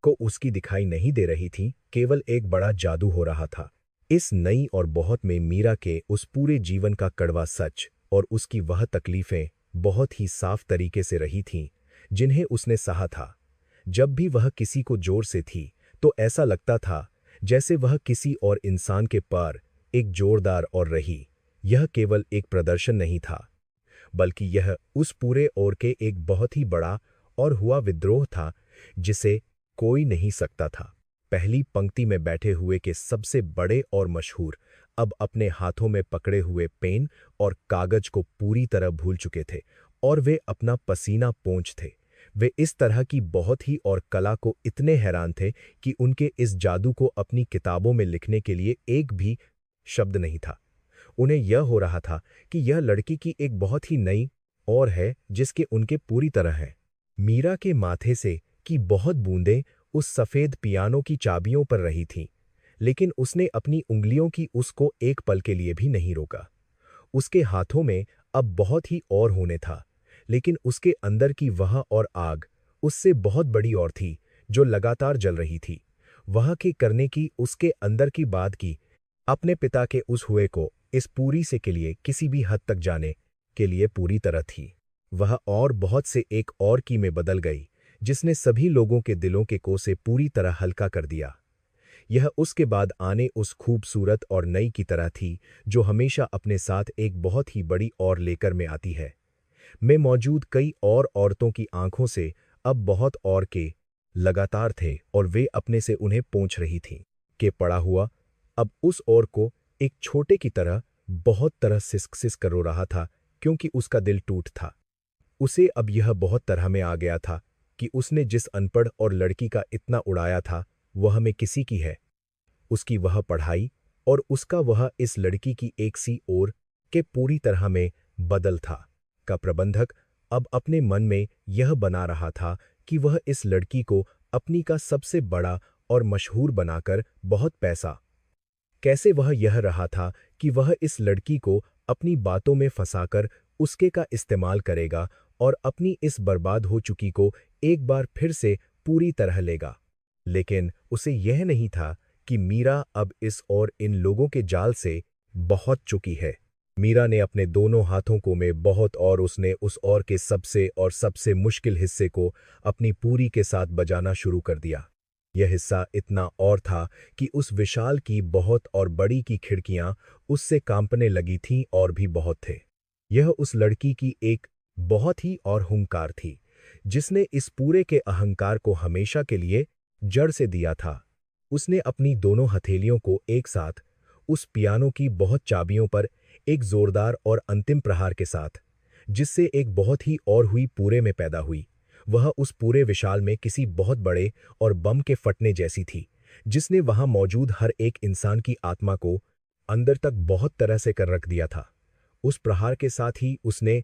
को उसकी दिखाई नहीं दे रही थी, केवल एक बड़ा जादू हो रहा था। इस नई और बहुत में मीरा के उस पूरे जीवन का कड़वा सच और उसकी वह तकलीफें बहुत ही साफ तरीके से रही थीं जिन्हें उसने सहा था। जब भी वह किसी को जोर से थी तो ऐसा लगता था जैसे वह किसी और इंसान के पर एक जोरदार और रही। यह केवल एक प्रदर्शन नहीं था बल्कि यह उस पूरे और के एक बहुत ही बड़ा और हुआ विद्रोह था जिसे कोई नहीं सकता था। पहली पंक्ति में बैठे हुए के सबसे बड़े और मशहूर अब अपने हाथों में पकड़े हुए पेन और कागज को पूरी तरह भूल चुके थे और वे अपना पसीना पोंछ थे। वे इस तरह की बहुत ही और कला को इतने हैरान थे कि उनके इस जादू को अपनी किताबों में लिखने के लिए एक भी शब्द नहीं था। उन्हें यह हो रहा था कि यह लड़की की एक बहुत ही नई और है जिसके उनके पूरी तरह है। मीरा के माथे से की बहुत बूंदें उस सफेद पियानो की चाबियों पर रही थीं, लेकिन उसने अपनी उंगलियों की उसको एक पल के लिए भी नहीं रोका। उसके हाथों में अब बहुत ही और होने था, लेकिन उसके अंदर की वह और आग उससे बहुत बड़ी और थी जो लगातार जल रही थी। वह के करने की उसके अंदर की बात की अपने पिता के उस हुए को इस पूरी से के लिए किसी भी हद तक जाने के लिए पूरी तरह थी। वह और बहुत से एक और की में बदल गई जिसने सभी लोगों के दिलों के को से पूरी तरह हल्का कर दिया। यह उसके बाद आने उस खूबसूरत और नई की तरह थी जो हमेशा अपने साथ एक बहुत ही बड़ी और लेकर में आती है। में मौजूद कई और औरतों की आंखों से अब बहुत और के लगातार थे और वे अपने से उन्हें पोंछ रही थीं कि पड़ा हुआ अब उस और को एक छोटे की तरह बहुत तरह सिसक सिस कर रो रहा था क्योंकि उसका दिल टूट था। उसे अब यह बहुत तरह में आ गया था कि उसने जिस अनपढ़ और लड़की का इतना उड़ाया था वह में किसी की है। उसकी वह पढ़ाई और उसका वह इस लड़की की एक सी ओर के पूरी तरह में बदल था। का प्रबंधक अब अपने मन में यह बना रहा था कि वह इस लड़की को अपनी का सबसे बड़ा और मशहूर बनाकर बहुत पैसा कैसे वह यह रहा था कि वह इस लड़की को अपनी बातों में फंसाकर उसके का इस्तेमाल करेगा और अपनी इस बर्बाद हो चुकी को एक बार फिर से पूरी तरह लेगा। लेकिन उसे यह नहीं था कि मीरा अब इस और इन लोगों के जाल से बहुत चुकी है। मीरा ने अपने दोनों हाथों को में बहुत और उसने उस और के सबसे मुश्किल हिस्से को अपनी पूरी के साथ बजाना शुरू कर दिया। यह हिस्सा इतना और था कि उस विशाल की बहुत और बड़ी की खिड़कियां उससे कांपने लगी थीं और भी बहुत थे। यह उस लड़की की एक बहुत ही और हुंकार थी जिसने इस पूरे के अहंकार को हमेशा के लिए जड़ से दिया था। उसने अपनी दोनों हथेलियों को एक साथ उस पियानो की बहुत चाबियों पर एक जोरदार और अंतिम प्रहार के साथ, जिससे एक बहुत ही और हुई पूरे में पैदा हुई। वह उस पूरे विशाल में किसी बहुत बड़े और बम के फटने जैसी थी जिसने वहां मौजूद हर एक इंसान की आत्मा को अंदर तक बहुत तरह से कर रख दिया था। उस प्रहार के साथ ही उसने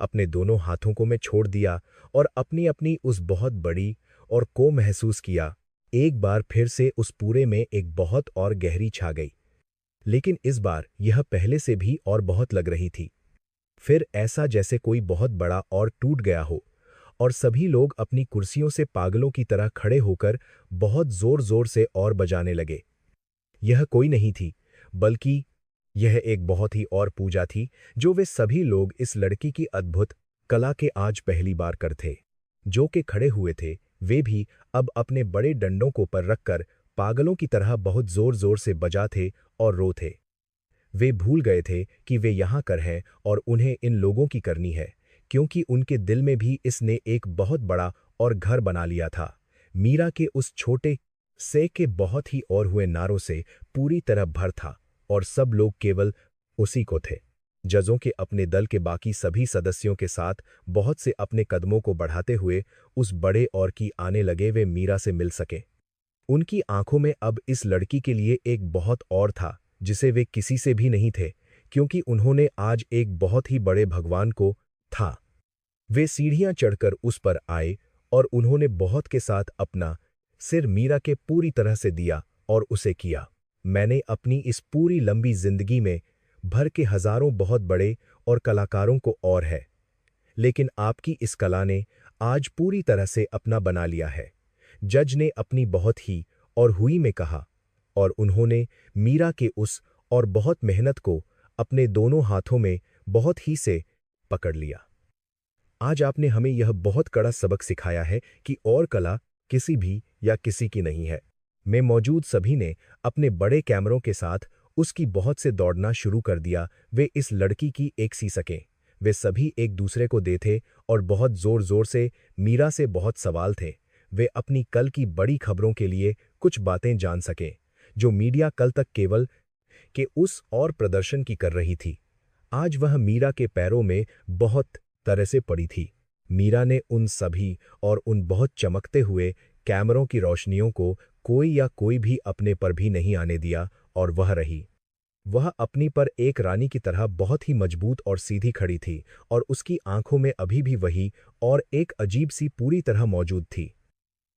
अपने दोनों हाथों को में छोड़ दिया और अपनी अपनी उस बहुत बड़ी और को महसूस किया। एक बार फिर से उस पूरे में एक बहुत और गहरी छा गई, लेकिन इस बार यह पहले से भी और बहुत लग रही थी। फिर ऐसा जैसे कोई बहुत बड़ा और टूट गया हो और सभी लोग अपनी कुर्सियों से पागलों की तरह खड़े होकर बहुत जोर जोर से और बजाने लगे। यह कोई नहीं थी बल्कि यह एक बहुत ही और पूजा थी जो वे सभी लोग इस लड़की की अद्भुत कला के आज पहली बार कर थे। जो के खड़े हुए थे वे भी अब अपने बड़े डंडों को पर रखकर पागलों की तरह बहुत जोर जोर से बजा थे और रो थे। वे भूल गए थे कि वे यहाँ कर हैं और उन्हें इन लोगों की करनी है, क्योंकि उनके दिल में भी इसने एक बहुत बड़ा और घर बना लिया था। मीरा के उस छोटे से के बहुत ही और हुए नारों से पूरी तरह भर था और सब लोग केवल उसी को थे। जजों के अपने दल के बाकी सभी सदस्यों के साथ बहुत से अपने कदमों को बढ़ाते हुए उस बड़े और की आने लगे वे मीरा से मिल सके। उनकी आंखों में अब इस लड़की के लिए एक बहुत और था जिसे वे किसी से भी नहीं थे, क्योंकि उन्होंने आज एक बहुत ही बड़े भगवान को था। वे सीढ़ियां चढ़कर उस पर आए और उन्होंने बहुत के साथ अपना सिर मीरा के पूरी तरह से दिया और उसे किया, मैंने अपनी इस पूरी लंबी जिंदगी में भर के हजारों बहुत बड़े और कलाकारों को और है, लेकिन आपकी इस कला ने आज पूरी तरह से अपना बना लिया है। जज ने अपनी बहुत ही और हुई में कहा और उन्होंने मीरा के उस और बहुत मेहनत को अपने दोनों हाथों में बहुत ही से पकड़ लिया। आज आपने हमें यह बहुत कड़ा सबक सिखाया है कि और कला किसी भी या किसी की नहीं है। में मौजूद सभी ने अपने बड़े कैमरों के साथ उसकी बहुत से दौड़ना शुरू कर दिया। वे इस लड़की की एक सी सकें। वे सभी एक दूसरे को देते और बहुत जोर जोर से। मीरा से बहुत सवाल थे। वे अपनी कल की बड़ी खबरों के लिए कुछ बातें जान सकें जो मीडिया कल तक केवल के उस और प्रदर्शन की कर रही थी। आज वह मीरा के पैरों में बहुत तरह से पड़ी थी। मीरा ने उन सभी और उन बहुत चमकते हुए कैमरों की रोशनियों को कोई या कोई भी अपने पर भी नहीं आने दिया और वह रही। वह अपनी पर एक रानी की तरह बहुत ही मजबूत और सीधी खड़ी थी और उसकी आंखों में अभी भी वही और एक अजीब सी पूरी तरह मौजूद थी।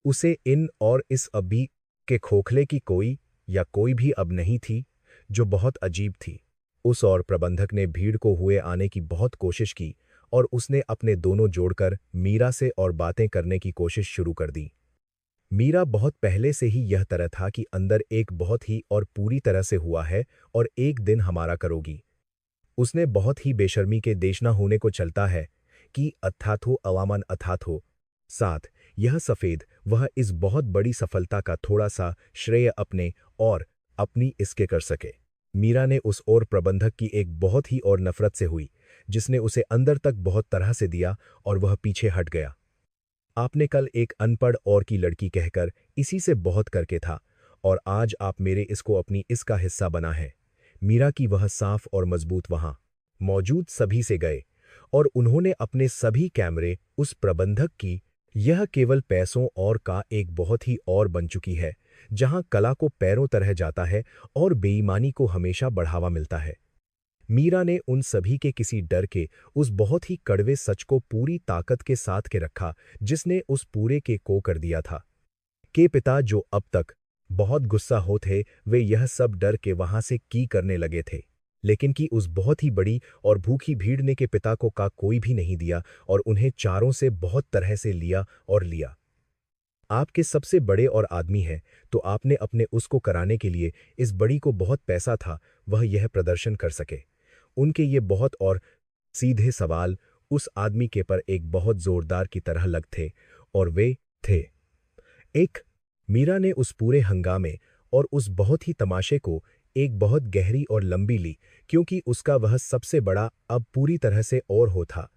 उसे इन और इस अभी के खोखले की कोई भी अब नहीं थी, जो बहुत अजीब थी। उस और प्रबंधक ने भीड़ को हुए आने की बहुत कोशिश की और उसने अपने दोनों जोड़कर मीरा से और बातें करने की कोशिश शुरू कर दी। मीरा बहुत पहले से ही यह तरह था कि अंदर एक बहुत ही और पूरी तरह से हुआ है और एक दिन हमारा करोगी। उसने बहुत ही बेशर्मी के देश न होने को चलता है कि अर्थात हो अवामन अर्थात हो साथ यह सफेद वह इस बहुत बड़ी सफलता का थोड़ा सा श्रेय अपने और अपनी इसके कर सके। मीरा ने उस और प्रबंधक की एक बहुत ही और नफरत से हुई जिसने उसे अंदर तक बहुत तरह से दिया और वह पीछे हट गया। आपने कल एक अनपढ़ और की लड़की कहकर इसी से बहुत करके था और आज आप मेरे इसको अपनी इसका हिस्सा बना है। मीरा की वह साफ और मजबूत वहां मौजूद सभी से गए और उन्होंने अपने सभी कैमरे उस प्रबंधक की। यह केवल पैसों और का एक बहुत ही और बन चुकी है जहां कला को पैरों तरह जाता है और बेईमानी को हमेशा बढ़ावा मिलता है। मीरा ने उन सभी के किसी डर के उस बहुत ही कड़वे सच को पूरी ताकत के साथ के रखा जिसने उस पूरे के को कर दिया था। के पिता जो अब तक बहुत गुस्सा हो थे वे यह सब डर के वहां से की करने लगे थे, लेकिन कि उस बहुत ही बड़ी और भूखी भीड़ ने के पिता को का कोई भी नहीं दिया और उन्हें चारों से बहुत तरह से लिया और लिया। आपके सबसे बड़े और आदमी हैं तो आपने अपने उसको कराने के लिए इस बड़ी को बहुत पैसा था वह यह प्रदर्शन कर सके। उनके ये बहुत और सीधे सवाल उस आदमी के पर एक बहुत जोरदार की तरह लग थे और वे थे एक। मीरा ने उस पूरे हंगामे और उस बहुत ही तमाशे को एक बहुत गहरी और लंबी ली क्योंकि उसका वह सबसे बड़ा अब पूरी तरह से और हो था।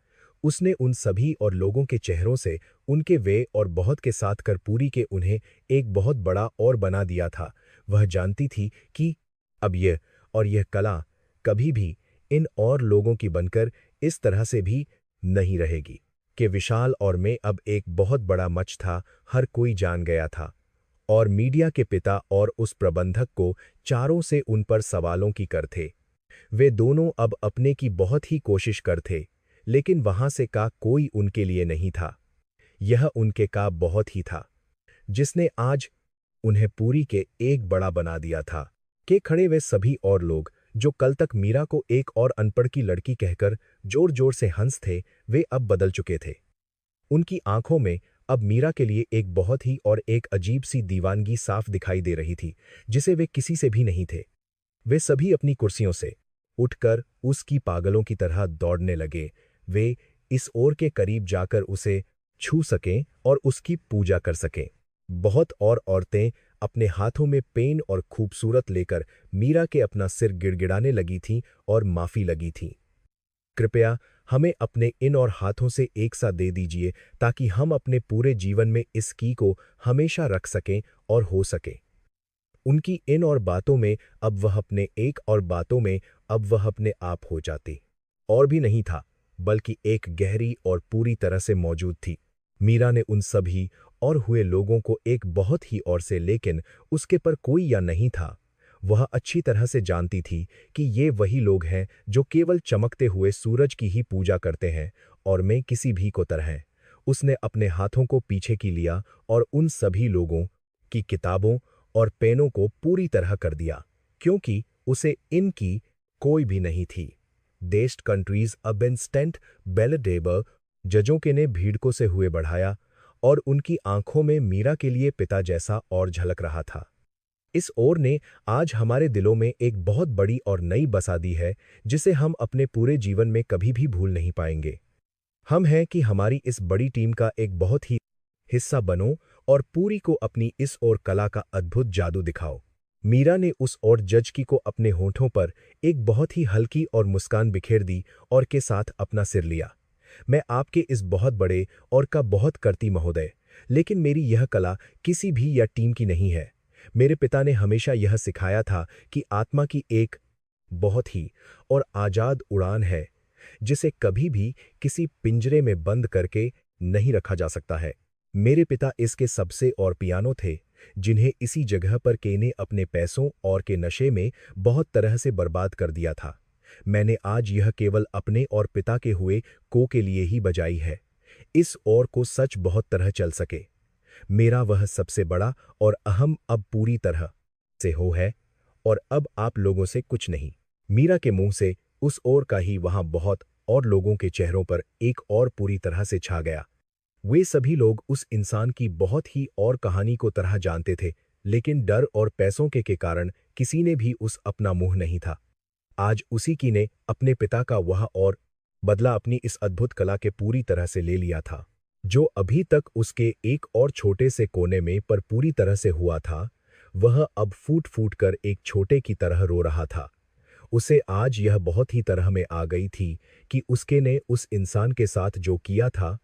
उसने उन सभी और लोगों के चेहरों से उनके वे और बहुत के साथ कर पूरी के उन्हें एक बहुत बड़ा और बना दिया था। वह जानती थी कि अब यह और यह कला कभी भी इन और लोगों की बनकर इस तरह से भी नहीं रहेगी कि विशाल और में अब एक बहुत बड़ा मच था, हर कोई जान गया था। और मीडिया के पिता और उस प्रबंधक को चारों से उन पर सवालों की कर थे। वे दोनों अब अपने की बहुत ही कोशिश कर थे, लेकिन वहां से का कोई उनके लिए नहीं था। यह उनके का बहुत ही था जिसने आज उन्हें पूरी के एक बड़ा बना दिया था। के खड़े वे सभी और लोग जो कल तक मीरा को एक और अनपढ़ की लड़की कहकर जोर जोर से हंस थे वे अब बदल चुके थे। उनकी आंखों में अब मीरा के लिए एक बहुत ही और एक अजीब सी दीवानगी साफ दिखाई दे रही थी जिसे वे किसी से भी नहीं थे। वे सभी अपनी कुर्सियों से उठकर उसकी पागलों की तरह दौड़ने लगे। वे इस ओर के करीब जाकर उसे छू सकें और उसकी पूजा कर सकें। बहुत और औरतें अपने हाथों में पेन और खूबसूरत लेकर मीरा के अपना सिर गिड़गिड़ाने लगी थीं और माफी लगी थीं। कृपया हमें अपने इन और हाथों से एक सा दे दीजिए ताकि हम अपने पूरे जीवन में इस की को हमेशा रख सकें और हो सके। उनकी इन और बातों में अब वह अपने एक और बातों में अब वह अपने आप हो जाती और भी नहीं था बल्कि एक गहरी और पूरी तरह से मौजूद थी। मीरा ने उन सभी और हुए लोगों को एक बहुत ही और से लेकिन उसके पर कोई या नहीं था। वह अच्छी तरह से जानती थी कि ये वही लोग हैं जो केवल चमकते हुए सूरज की ही पूजा करते हैं और मैं किसी भी को तरह। उसने अपने हाथों को पीछे की लिया और उन सभी लोगों की किताबों और पेनों को पूरी तरह कर दिया क्योंकि उसे इनकी कोई भी नहीं थी। देस्ट कंट्रीज अब इंस्टेंट बेलडेबर जजों के ने भीड़ को से हुए बढ़ाया और उनकी आंखों में मीरा के लिए पिता जैसा और झलक रहा था। इस ओर ने आज हमारे दिलों में एक बहुत बड़ी और नई बसा दी है जिसे हम अपने पूरे जीवन में कभी भी भूल नहीं पाएंगे। हम हैं कि हमारी इस बड़ी टीम का एक बहुत ही हिस्सा बनो और पूरी को अपनी इस और कला का अद्भुत जादू दिखाओ। मीरा ने उस और जज की को अपने होठों पर एक बहुत ही हल्की और मुस्कान बिखेर दी और के साथ अपना सिर लिया। मैं आपके इस बहुत बड़े और का बहुत करती महोदय, लेकिन मेरी यह कला किसी भी या टीम की नहीं है। मेरे पिता ने हमेशा यह सिखाया था कि आत्मा की एक बहुत ही और आजाद उड़ान है, जिसे कभी भी किसी पिंजरे में बंद करके नहीं रखा जा सकता है। मेरे पिता इसके सबसे और पियानो थे, जिन्हें इसी जगह पर केने अपने पैसों और के नशे में बहुत तरह से बर्बाद कर दिया था। मैंने आज यह केवल अपने और पिता के हुए को के लिए ही बजाई है। इस और को सच बहुत तरह चल सके। मेरा वह सबसे बड़ा और अहम अब पूरी तरह से हो है, और अब आप लोगों से कुछ नहीं। मीरा के मुंह से उस ओर का ही वहां बहुत और लोगों के चेहरों पर एक और पूरी तरह से छा गया। वे सभी लोग उस इंसान की बहुत ही और कहानी को तरह जानते थे, लेकिन डर और पैसों के कारण किसी ने भी उस अपना मुंह नहीं था। आज उसी की ने अपने पिता का वह और बदला अपनी इस अद्भुत कला के पूरी तरह से ले लिया था। जो अभी तक उसके एक और छोटे से कोने में पर पूरी तरह से हुआ था, वह अब फूट फूट कर एक छोटे की तरह रो रहा था। उसे आज यह बहुत ही तरह में आ गई थी कि उसके ने उस इंसान के साथ जो किया था,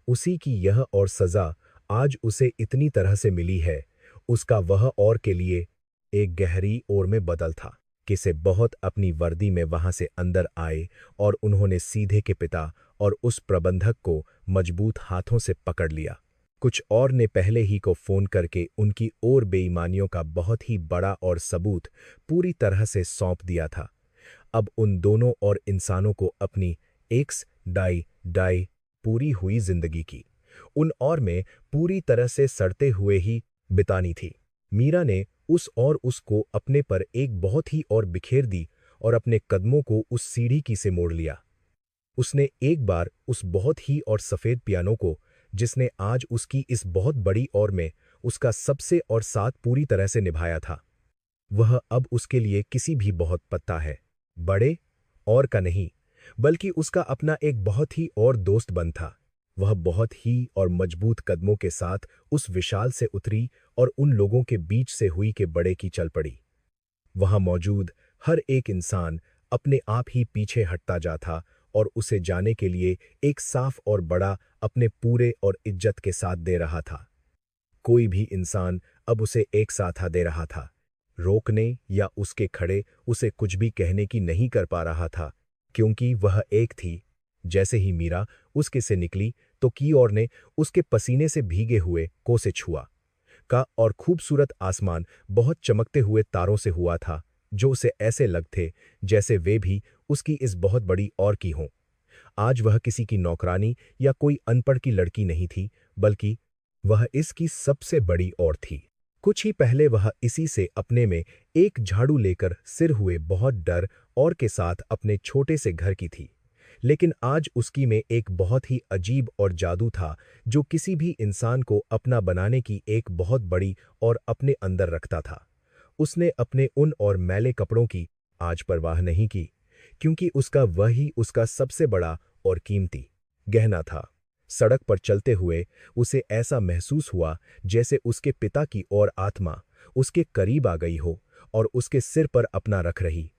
उसी की यह और सजा आज उसे इतनी तरह से मिली है। उसका वह और के लिए एक गहरी ओर में बदल था कि से बहुत अपनी वर्दी में वहां से अंदर आए और उन्होंने सीधे के पिता और उस प्रबंधक को मजबूत हाथों से पकड़ लिया। कुछ और ने पहले ही को फोन करके उनकी और बेईमानियों का बहुत ही बड़ा और सबूत पूरी तरह से सौंप दिया था। अब उन दोनों और इंसानों को अपनी एक्स डाई डाई पूरी हुई जिंदगी की उन और में पूरी तरह से सड़ते हुए ही बितानी थी। मीरा ने उस और उसको अपने पर एक बहुत ही और बिखेर दी और अपने कदमों को उस सीढ़ी की से मोड़ लिया। उसने एक बार उस बहुत ही और सफेद पियानो को, जिसने आज उसकी इस बहुत बड़ी और में उसका सबसे और साथ पूरी तरह से निभाया था, वह अब उसके लिए किसी भी बहुत पत्ता है, बड़े और का नहीं, बल्कि उसका अपना एक बहुत ही और दोस्त बन था। वह बहुत ही और मजबूत कदमों के साथ उस विशाल से उतरी और उन लोगों के बीच से हुई के बड़े की चल पड़ी। वहां मौजूद हर एक इंसान अपने आप ही पीछे हटता जा था और उसे जाने के लिए एक साफ और बड़ा अपने पूरे और इज्जत के साथ दे रहा था। कोई भी इंसान अब उसे एक साथ दे रहा था, रोकने या उसके खड़े उसे कुछ भी कहने की नहीं कर पा रहा था, क्योंकि वह एक थी। जैसे ही मीरा उसके से निकली तो की और ने उसके पसीने से भीगे हुए को से छुआ का और खूबसूरत आसमान बहुत चमकते हुए तारों से हुआ था, जो उसे ऐसे लगते जैसे वे भी उसकी इस बहुत बड़ी और की हों। आज वह किसी की नौकरानी या कोई अनपढ़ की लड़की नहीं थी, बल्कि वह इसकी सबसे बड़ी और थी। कुछ ही पहले वह इसी से अपने में एक झाड़ू लेकर सिर हुए बहुत डर और के साथ अपने छोटे से घर की थी, लेकिन आज उसकी में एक बहुत ही अजीब और जादू था, जो किसी भी इंसान को अपना बनाने की एक बहुत बड़ी और अपने अंदर रखता था। उसने अपने उन और मैले कपड़ों की आज परवाह नहीं की, क्योंकि उसका वही उसका सबसे बड़ा और कीमती गहना था। सड़क पर चलते हुए उसे ऐसा महसूस हुआ जैसे उसके पिता की और आत्मा उसके करीब आ गई हो और उसके सिर पर अपना रख रही।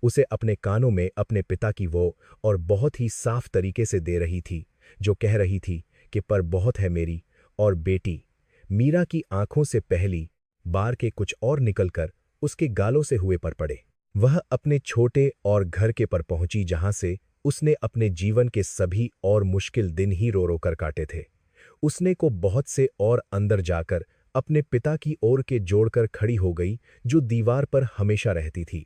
उसे अपने कानों में अपने पिता की वो और बहुत ही साफ तरीके से दे रही थी, जो कह रही थी कि पर बहुत है मेरी और बेटी। मीरा की आंखों से पहली बार के कुछ और निकलकर उसके गालों से हुए पर पड़े। वह अपने छोटे और घर के पर पहुंची, जहां से उसने अपने जीवन के सभी और मुश्किल दिन ही रो रो कर काटे थे। उसने को बहुत से और अंदर जाकर अपने पिता की ओर के जोड़कर खड़ी हो गई, जो दीवार पर हमेशा रहती थी।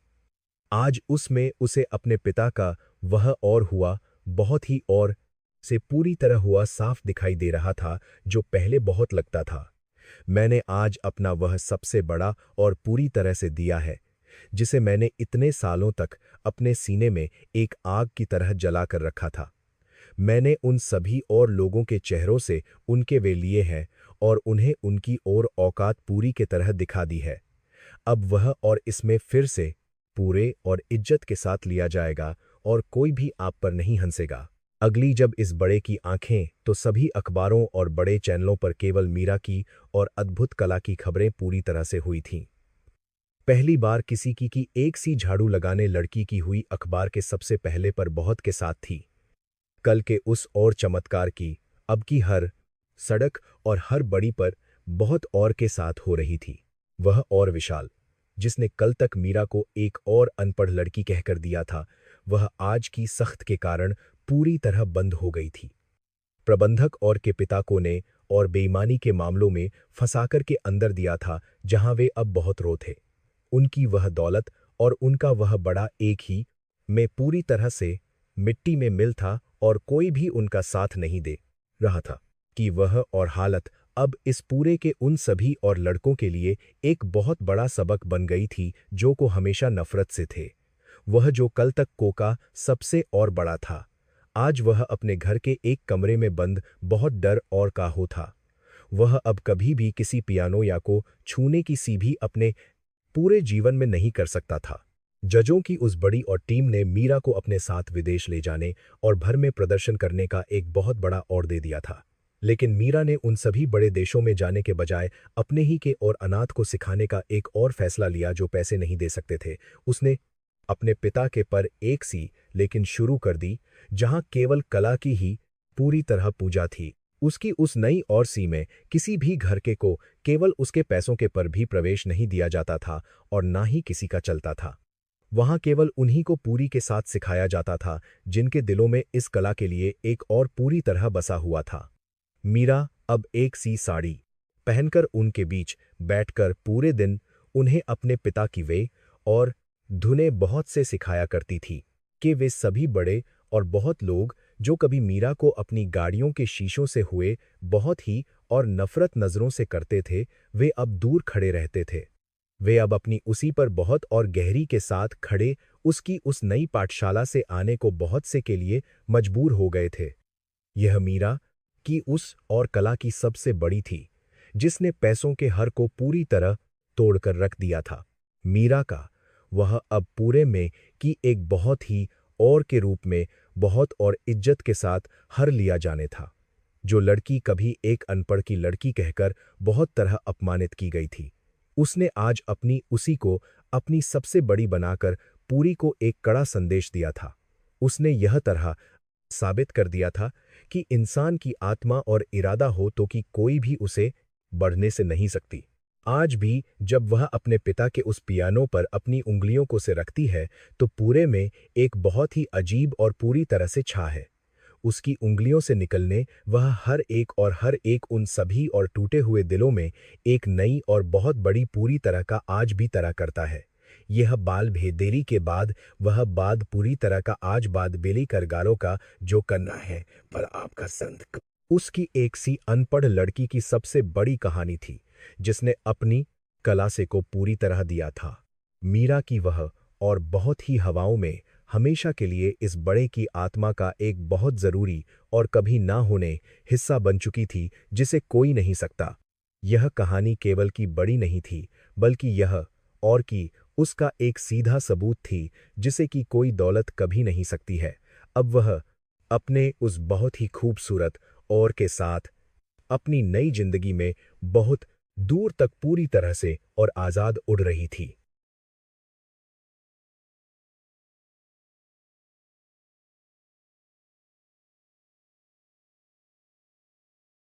आज उसमें उसे अपने पिता का वह और हुआ बहुत ही और से पूरी तरह हुआ साफ दिखाई दे रहा था, जो पहले बहुत लगता था। मैंने आज अपना वह सबसे बड़ा और पूरी तरह से दिया है, जिसे मैंने इतने सालों तक अपने सीने में एक आग की तरह जला कर रखा था। मैंने उन सभी और लोगों के चेहरों से उनके वे लिए हैं और उन्हें उनकी और औकात पूरी के तरह दिखा दी है। अब वह और इसमें फिर से पूरे और इज्जत के साथ लिया जाएगा और कोई भी आप पर नहीं हंसेगा। अगली जब इस बड़े की आंखें तो सभी अखबारों और बड़े चैनलों पर केवल मीरा की और अद्भुत कला की खबरें पूरी तरह से हुई थीं। पहली बार किसी की एक सी झाड़ू लगाने लड़की की हुई अखबार के सबसे पहले पर बहुत के साथ थी। कल के उस और चमत्कार की, अब की हर सड़क और हर बड़ी पर बहुत और के साथ हो रही थी। वह और विशाल, जिसने कल तक मीरा को एक और अनपढ़ लड़की कहकर दिया था, वह आज की सख्त के कारण पूरी तरह बंद हो गई थी। प्रबंधक और के पिता को ने और बेईमानी के मामलों में फंसाकर के अंदर दिया था, जहां वे अब बहुत रो थे। उनकी वह दौलत और उनका वह बड़ा एक ही में पूरी तरह से मिट्टी में मिल था और कोई भी उनका साथ नहीं दे रहा था कि वह और हालत अब इस पूरे के उन सभी और लड़कों के लिए एक बहुत बड़ा सबक बन गई थी जो को हमेशा नफरत से थे। वह जो कल तक कोका सबसे और बड़ा था, आज वह अपने घर के एक कमरे में बंद बहुत डर और काहो था। वह अब कभी भी किसी पियानो या को छूने की सी भी अपने पूरे जीवन में नहीं कर सकता था। जजों की उस बड़ी और टीम ने मीरा को अपने साथ विदेश ले जाने और भर में प्रदर्शन करने का एक बहुत बड़ा और दे दिया था। लेकिन मीरा ने उन सभी बड़े देशों में जाने के बजाय अपने ही के और अनाथ को सिखाने का एक और फैसला लिया जो पैसे नहीं दे सकते थे। उसने अपने पिता के पर एक सी लेकिन शुरू कर दी, जहां केवल कला की ही पूरी तरह पूजा थी। उसकी उस नई और सी में किसी भी घर के को केवल उसके पैसों के पर भी प्रवेश नहीं दिया जाता था और ना ही किसी का चलता था। वहां केवल उन्हीं को पूरी के साथ सिखाया जाता था जिनके दिलों में इस कला के लिए एक और पूरी तरह बसा हुआ था। मीरा अब एक सी साड़ी पहनकर उनके बीच बैठकर पूरे दिन उन्हें अपने पिता की वे और धुनें बहुत से सिखाया करती थी कि वे सभी बड़े और बहुत लोग जो कभी मीरा को अपनी गाड़ियों के शीशों से हुए बहुत ही और नफरत नजरों से करते थे, वे अब दूर खड़े रहते थे। वे अब अपनी उसी पर बहुत और गहरी के साथ खड़े उसकी उस नई पाठशाला से आने को बहुत से के लिए मजबूर हो गए थे। यह मीरा की उस और कला की सबसे बड़ी थी, जिसने पैसों के हर को पूरी तरह तोड़कर रख दिया था। मीरा का वह अब पूरे में की एक बहुत ही और के रूप में बहुत और इज्जत के साथ हर लिया जाने था। जो लड़की कभी एक अनपढ़ की लड़की कहकर बहुत तरह अपमानित की गई थी, उसने आज अपनी उसी को अपनी सबसे बड़ी बनाकर पूरी को एक कड़ा संदेश दिया था। उसने यह तरह साबित कर दिया था कि इंसान की आत्मा और इरादा हो तो कि कोई भी उसे बढ़ने से नहीं सकती। आज भी जब वह अपने पिता के उस पियानो पर अपनी उंगलियों को से रखती है तो पूरे में एक बहुत ही अजीब और पूरी तरह से छा है। उसकी उंगलियों से निकलने वह हर एक उन सभी और टूटे हुए दिलों में एक नई और बहुत बड़ी पूरी तरह का आज भी तरह करता है। यह बाल भेदेरी के बाद वह बाद पूरी तरह का आज बाद बेली करगालों का जो करना है पर आपका संत उसकी एक सी अनपढ़ लड़की की सबसे बड़ी कहानी थी, जिसने अपनी कला से को पूरी तरह दिया था। मीरा की वह और बहुत ही हवाओं में हमेशा के लिए इस बड़े की आत्मा का एक बहुत जरूरी और कभी ना होने हिस्सा बन चुकी थी जिसे कोई नहीं सकता। यह कहानी केवल की बड़ी नहीं थी, बल्कि यह और की उसका एक सीधा सबूत थी जिसे कि कोई दौलत कभी नहीं सकती है। अब वह अपने उस बहुत ही खूबसूरत और के साथ अपनी नई जिंदगी में बहुत दूर तक पूरी तरह से और आजाद उड़ रही थी।